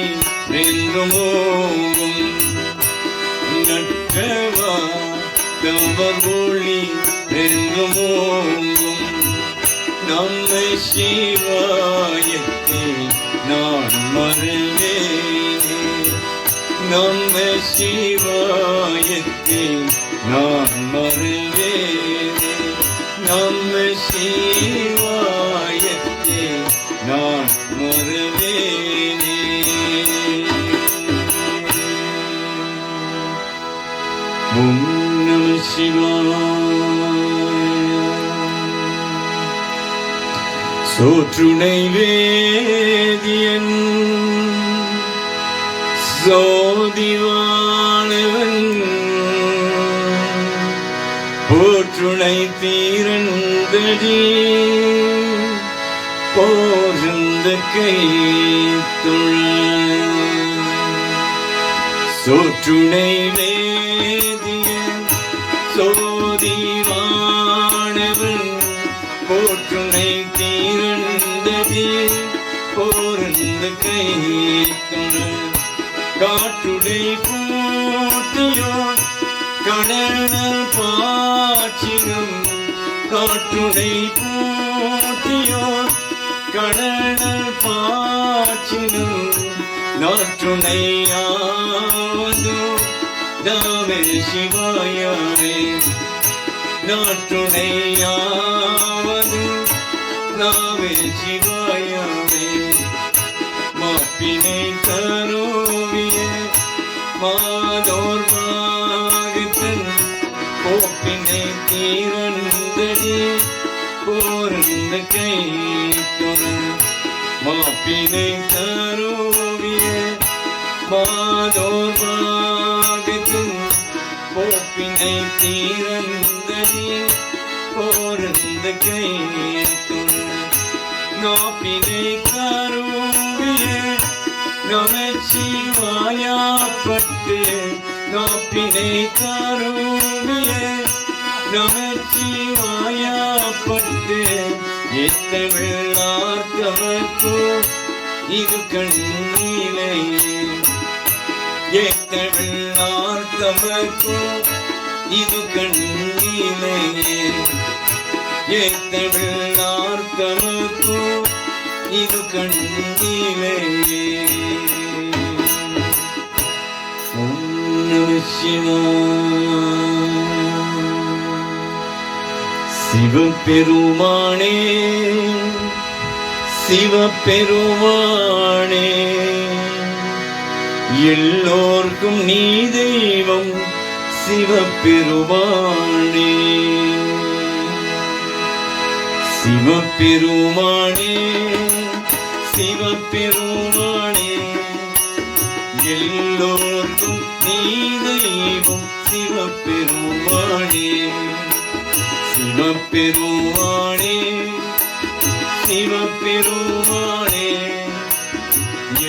என்றுமோகும் நட்கவா கவர் ஒளி என்றுமோகும் நம்மை சிவாயத்தை நான் மறவேனே நம்மை சிவாயத்தை நான் மறவேனே நம்மை சிவாயத்தை நான் மறவேனே ஓம் நம சிவாய சோற்றுணை வேதியன் சோதிவானவன் போற்றுணை தீரந்தடி போர்ந்த கை துழ சோற்றுணை வேதியன் சோதிவானவன் ஆண்டவன் போற்றுனை தீரந்ததி போர்ந்த கை துண காற்றுடை பூட்டியோர் கடல் பாய்ச்சினும் காற்றுடை பூட்டியோர் கடல் பாய்ச்சினும் நாற்றுணையாவது தாமே சிவாயாவே நாற்றுணையாவது தாமே சிவாயாவே மாப்பினை தருவிய மாதோர் வாகத்தன் கோப்பினை தீரந்தடி போர்ந்த கை துண மாப்பினை தருவிய மாதோர் வாகத்தன் கோப்பினை தீரந்தடி போர்ந்த கை துண நாப்பினை கருவிய நமச்சிவாயப்பட்டு நாப்பினை கருவிய நமச்சிவாயப்பட்டு எத்த வெள்ளார்த்தமக்கு இது கண்ணீலை எத்த வெள்ளார்த்தமக்கு இது கண்ணீலை எத்த வெள்ளார்த்தமக்கு இது கண்ணீலை ஓம் நம சிவாய சிவபெருமானே சிவபெருமானே எல்லோர்க்கும் நீ தெய்வம் சிவபெருமானே சிவபெருமானே சிவபெருமானே எல்லோர்க்கும் நீ தெய்வம் சிவபெருமானே சிவபெருமானே சிவபெருமானே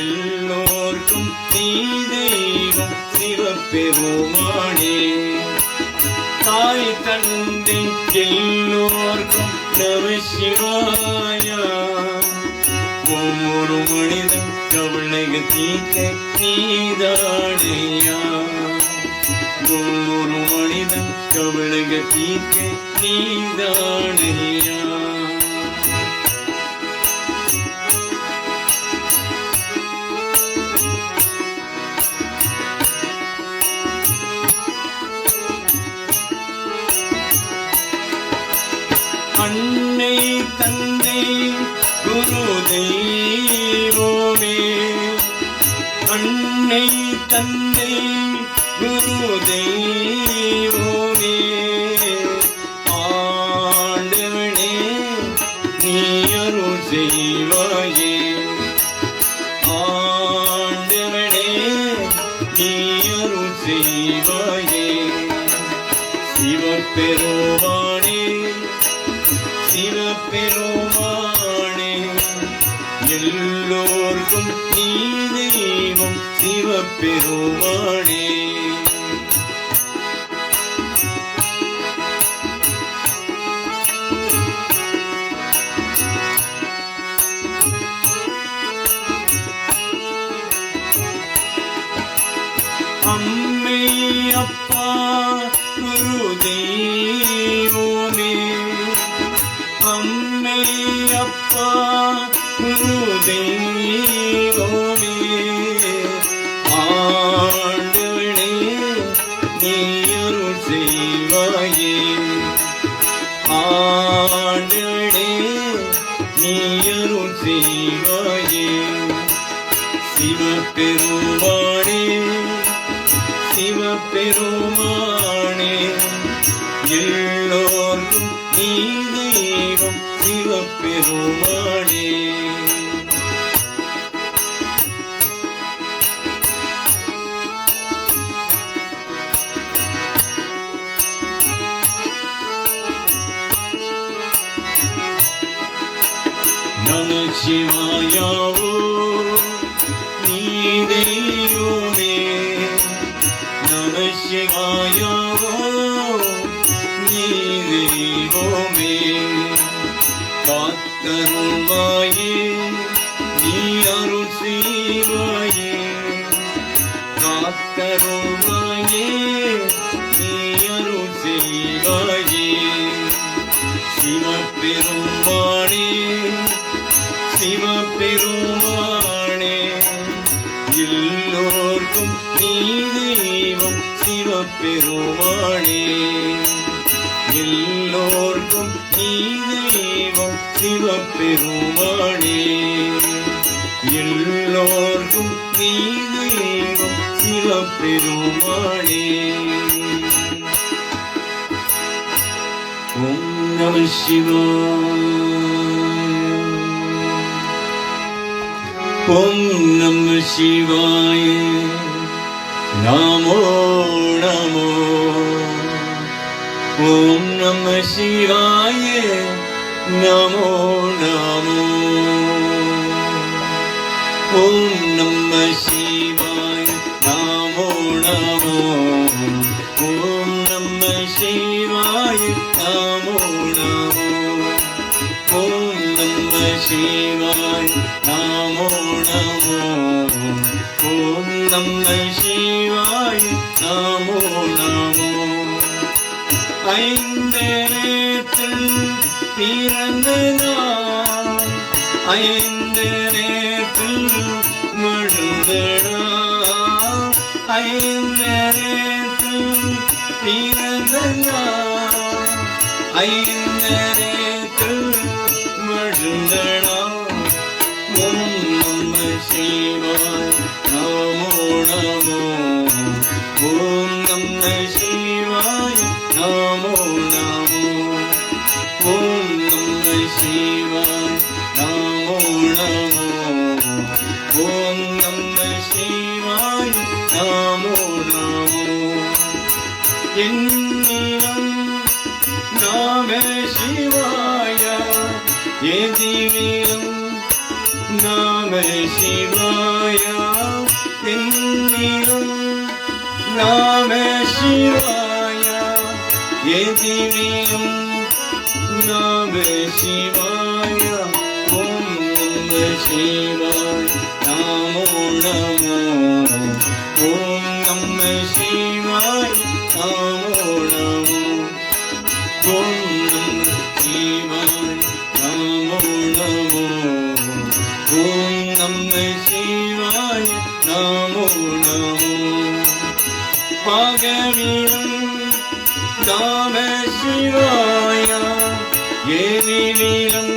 எல்லோர்க்கும் நீ தெய்வம் சிவபெருமானே தாய் தந்தை எல்லோர்க்கும் நம சிவாயா ஒவ்வொரு மனிதன் கவலைக தீர்க்க நீதானையா ஒவ்வொரு மனிதன் கவலைக தீர்க்க நீதானையா அன்னை தந்தை குரு தெய்வமே அன்னை தந்தை குரு தெய்வமே ஆண்டவனே நீ அருள் செய்வாயே ஆண்டவனே நீ அருள் செய்வாயே சிவபெருமானே சிவபெருமானே எல்லோர்க்கும் நீ தெய்வம் சிவபெருமானே அம்மை அப்பா குரு தெய்வமே அம்மை அப்பா குரு தெய்வமே ஆண்டவனே நீ அருள் செய்வாயே ஆண்டவனே நீ அருள் செய்வாயே சிவபெருமானே சிவபெருமானே எல்லோர்க்கும் நீ தெய்வம் சிவபெருமானே நம சிவாயாவோ நீ தெய்வமே நம சிவாயாவோ நீ தெய்வமே தெய்வமே காத்தருள்வாயே நீ அருள் செய்வாயே காத்தருள்வாயே நீ அருள் செய்வாயே சிவபெருமானே சிவபெருமானே எல்லோர்க்கும் நீ தெய்வம் சிவபெருமானே எல்லோர்க்கும் நீ தெய்வம் சிவபெருமானே எல்லோர்க்கும் நீ தெய்வம் சிவபெருமானே ஓம் நம சிவாய ஓம் நம சிவாய நமோ நமோ ஓம் நம சிவாய நமோ நமோ ஓம் நம சிவாய நமோ நமோ ஓம் நம சிவாய நமோ நமோ ஓம் நம சிவாய நமோ நமோ ஓம் நம சிவாய நமோ நமோ ஐந்தரத்தில் பிறந்த நான் ஐந்தரத்தில் முழுந்தடா ஐந்தரத்தில் பிறந்த நான் ஐந்தரத்தில் முழுந்தடா ஓம் நம சிவாய நமோ நமோ ஓம் நம சிவாய நமோ நமோ ஓம் நம சிவாய நமோ நமோ ஓம் நம சிவாய நமோ நமோ என்னிடம் நம சிவாய எதிலும் நம சிவாய என்னிலும் நம சிவாய எதிலும் நம சிவாய ஓம் நம சிவாய நமோ நமோ ஓம் நம சிவாய நமோ நமோ ஓம் நம சிவாய நமோ நமோ ஓம் நம சிவாய நமோ நமோ பாகவிலும் நம சிவாய ஏவிலும்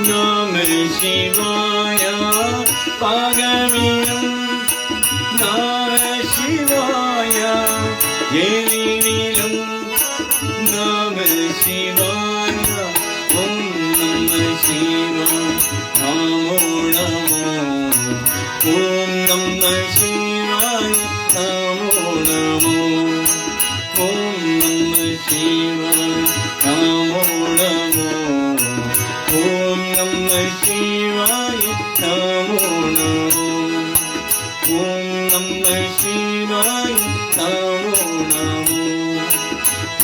நம சிவாய பாகவிலும் நம சிவாய ஏவிலும் நம சிவாய ஓம் நம சிவாய நமோ நமோ ஓம் நம சிவாய நமோ நமோ ஓம் நம சிவாய நமோ நமோ ஓம் நம சிவாய நமோ நமோ ஓம் நம சிவாய நமோ நமோ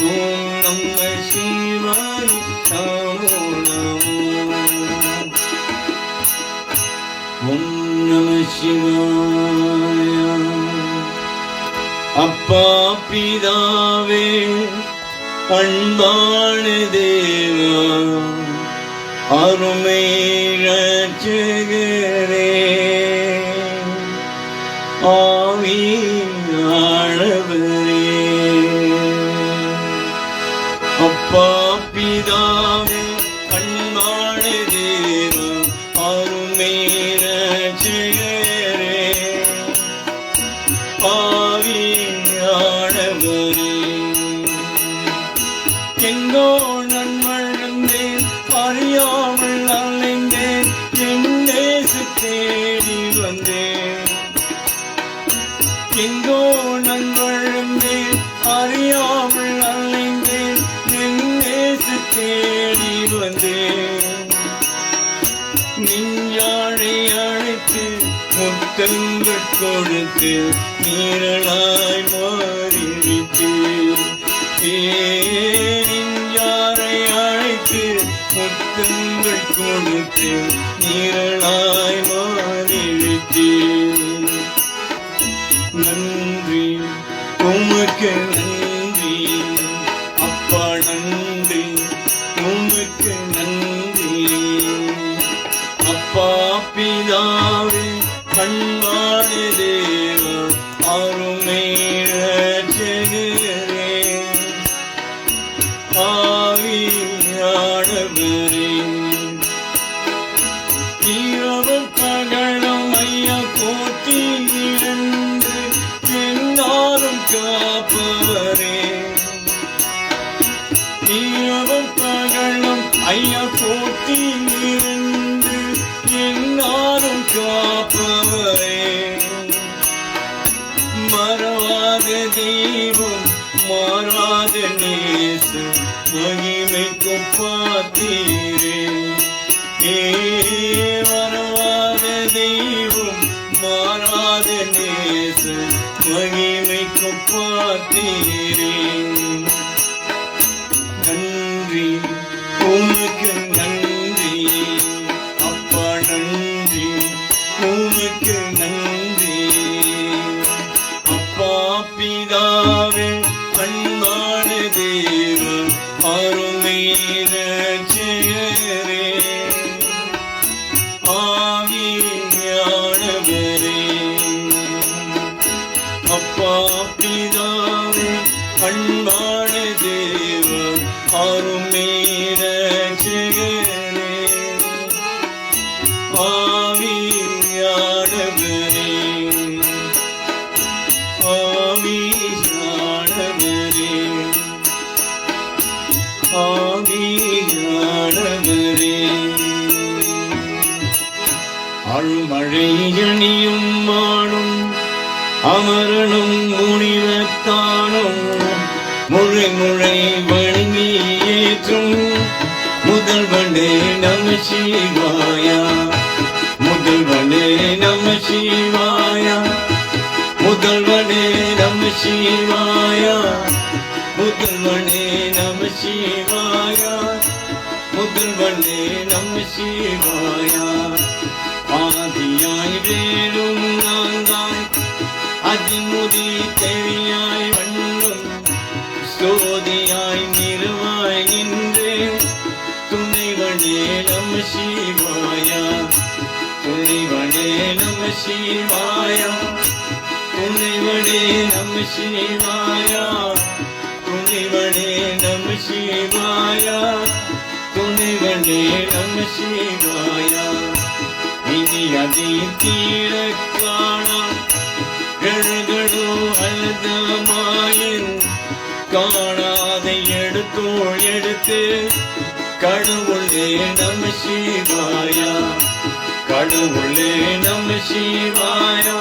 ஓம் நம சிவாய நமோ நமோ ஓம் நம சிவாய அப்பா பிதாவே அன்பான தேவா அருமை இரட்சகரே ஆவியானவரே அப்பா பிதாவே அன்பான தேவா அருமை இரட்சகரே ஆவியானவரே எங்கோ நான் வாழ்ந்தேன் அறியாமல் அலைந்தேன் என் நேசு தேடி வந்தேன் எங்கோ நான் வாழ்ந்தேன் அறியாமல் அலைந்தேன் என் நேசு தேடி வந்தேன் நெஞ்சாழை அழைத்து முத்தங்கள் கொடுத்து நீரளாய் மாறிவிட்டு நெஞ்சாழை கொடுத்து நிழலாய் மாறிவிட்டீர். நன்றி உமக்கு நன்றி அப்பா, நன்றி உமக்கு நன்றி அப்பா. பிதாவே அன்பான தேவா, அருமை இரட்சகரே, ஆவியானவரே, இரவும் பகலும் ஐயா போற்றி இழந்து என்னாலும் காப்பவரே. இரவும் பகலும் ஐயா போற்றி இழந்து என்னாலும் காப்பவரே. மறவாத தெய்வம் மாறாத நேச மகிமைக்கு பாத்தீரே. மறவாத தெய்வம் மாறாத நேச மகிமைக்கு பாத்தீரே. நன்றி உனக்கு நன்றி அப்பா, நன்றி உனக்கு நன்றி அப்பா. பிதாவே அன்பான தேவ, அருமை இரட்சகரே, ஆவியானவரே, அப்பா. பிதாவே அன்பான தேவ, அருமை இரட்சகரே, ஆவியானவரே, ஆவியானவரே, ஆவியானவரே. அழுமழையணியும் மானும் அமரனும் முனிவத்தானும் முறை முறை வணங்கி ஏற்றும் முதல்வனே நம சிவாயா, முதல்வனே நம சிவாயா, முதல்வனே நம சிவாயா, முதல்வனே நம சிவாயா, முதல்வனே நம சிவாயா. ஆதியாய் வேலும் நான்காய் அதிமுதி தேவியாய் வண்ணும் சோதியாய் நிறுவாய் நின்றே துணைவனே நம சிவாயா, துணைவனே நம சிவாயா, துணைவனே நம சிவாயா, துணைவனே நம சிவாயா, துணைவனே நம சிவாயா. இனி அதை தீர காணா எழுகளோ அழுதமாயின் காணாதை எடுத்தோள் எடுத்து கடவுளே நம சிவாயா, கடவுளே நம சிவாயா,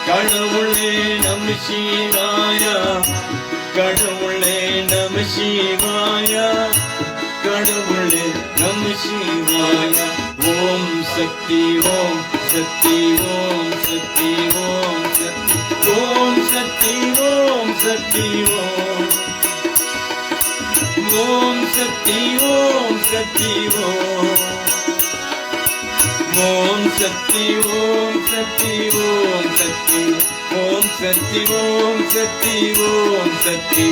கடவுளே நம சிவாயா, கடவுளே நம சிவாயா, கடவுளே நம சிவாயா. ஓம் சக்தி ஓம் சக்தி ஓம் சக்தி ஓம் சக்தி ஓம் சக்தி ஓம் சக்தி ஓம் ஓம் சக்தி ஓம் சக்தி ஓம் ஓம் சக்தி ஓம் சக்தி ஓம் சக்தி ஓம் சக்தி ஓம் சக்தி ஓம் சக்தி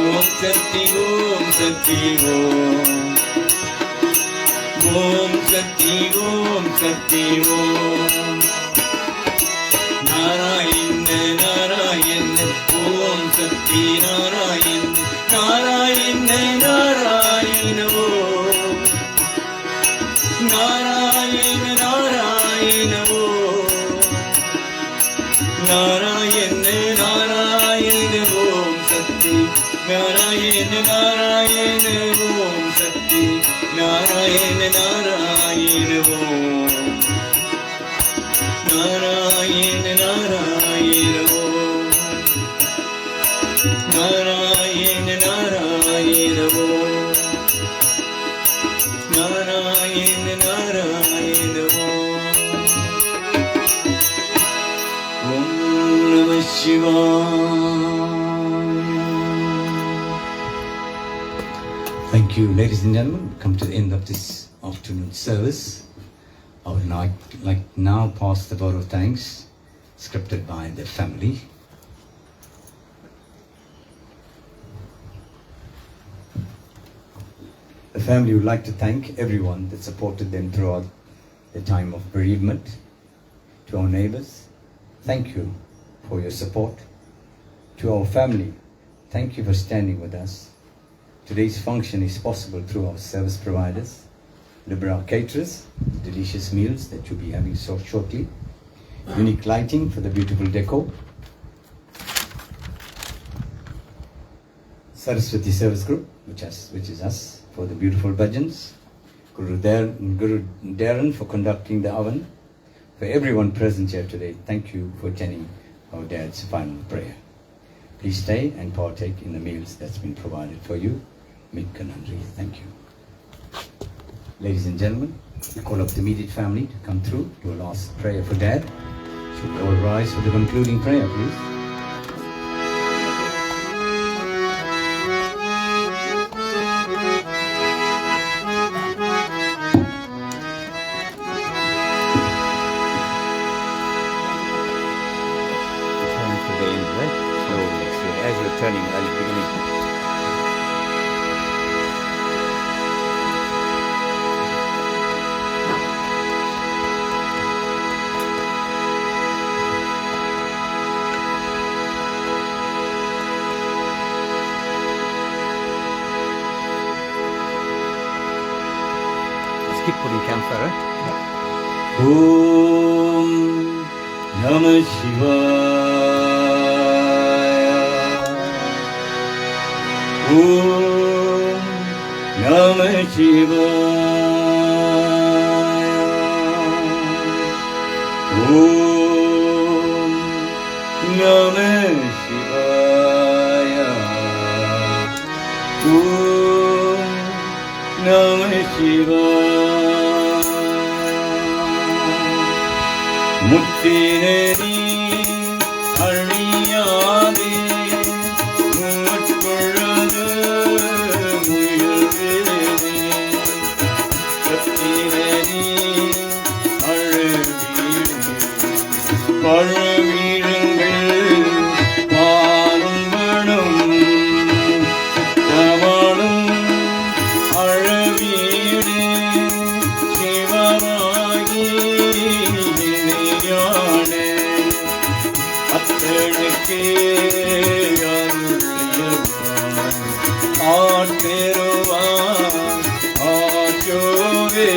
ஓம் சக்தி ஓம் சக்தி ஓம் ஓம் சக்தி ஓம் சக்தி ஓம். நாராயண நாராயண ஓம் சக்தி நாராயண நாராயண நாராயண ஓம் நாராயண நாராயண ஓம் நாராயண நாராயண ஓம் சக்தி நாராயண நாராயண ஓம் சக்தி நாராயண நாராயண ஓம் நாராயண நாராயண ஓம் நாராயண நாராயண ஓம் நாராயண நாராயண ஓம். ஓம் நம சிவாய. Thank you, ladies and gentlemen. Come to the end of this afternoon service. I would like now pass the vote of thanks, scripted by the family. The family would like to thank everyone that supported them throughout the time of bereavement. To our neighbors, thank you for your support. To our family, thank you for standing with us. Today's function is possible through our service providers, Libra Caterers, delicious meals that you'll be having so shortly, unique lighting for the beautiful decor, Saraswati Service Group, which is us, for the beautiful bhajans, Guru Darren for conducting the oven. For everyone present here today, thank you for attending our dad's final prayer. Please stay and partake in the meals that's been provided for you. Midka Nandri, thank you. Ladies and gentlemen, I call up the immediate family to come through, do a last prayer for Dad. Should we all rise for the concluding prayer, please? Turning at the beginning. Let's keep putting campfire. Om Namah Shivaya. Om Namah Shivaya. Om Namah Shivaya. Om Namah Shivaya. Mukti Hariyade பழவீரங்கள் பாரும்படும் தவளும் அழவீடு சிவராகி இணையான அத்தனுக்கே ஆட்பெறுவான் ஆச்சோவே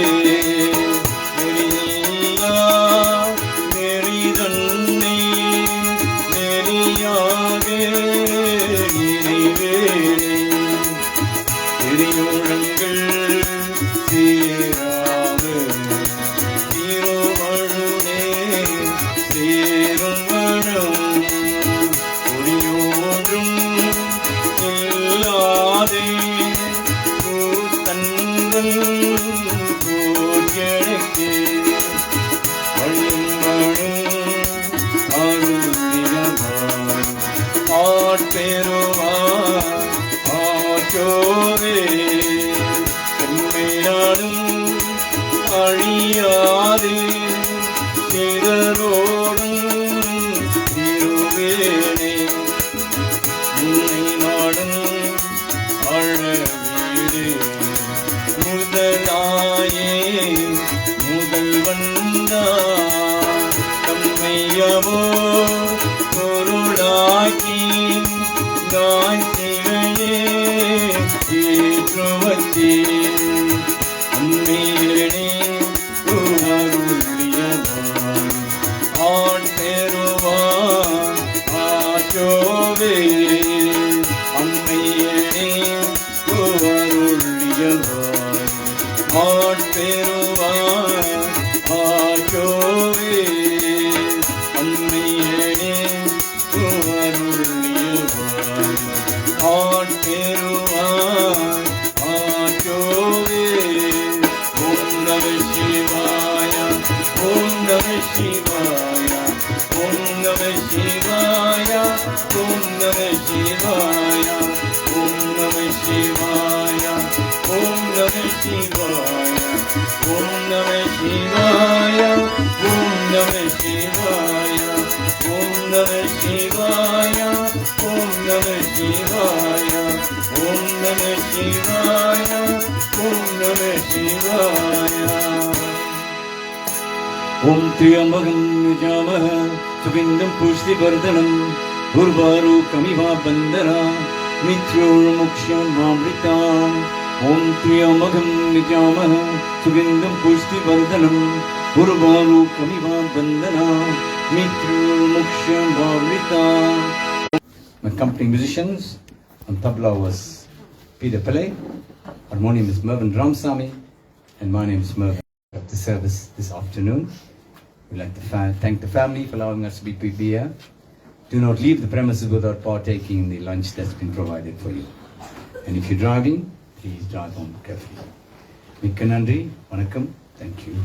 Om Namah Shivaya. Om Namah Shivaya, Om Namah Shivaya, Om Namah Shivaya, Om Namah Shivaya, Om Namah Shivaya, Om Namah Shivaya. Om Triyambakam Yajamaha Sugandham Pushtivardhanam Urvarukamiva Bandhana Mitrurmukshambhamritam. Om Triyambakam Yajamaha Sugandham Pushtivardhanam Urvarukamiva Bandhana Mitrurmukshambhamritam. My accompanying musicians on tabla was Peter Pillai, harmonium is Mervyn Ramsamy, and my name is Mervyn. Of the service this afternoon. We'd like to thank the family for allowing us to be here. Do not leave the premises without partaking in the lunch that's been provided for you. And if you're driving, please drive home carefully. Mikka Nandri, Vanakkam, thank you.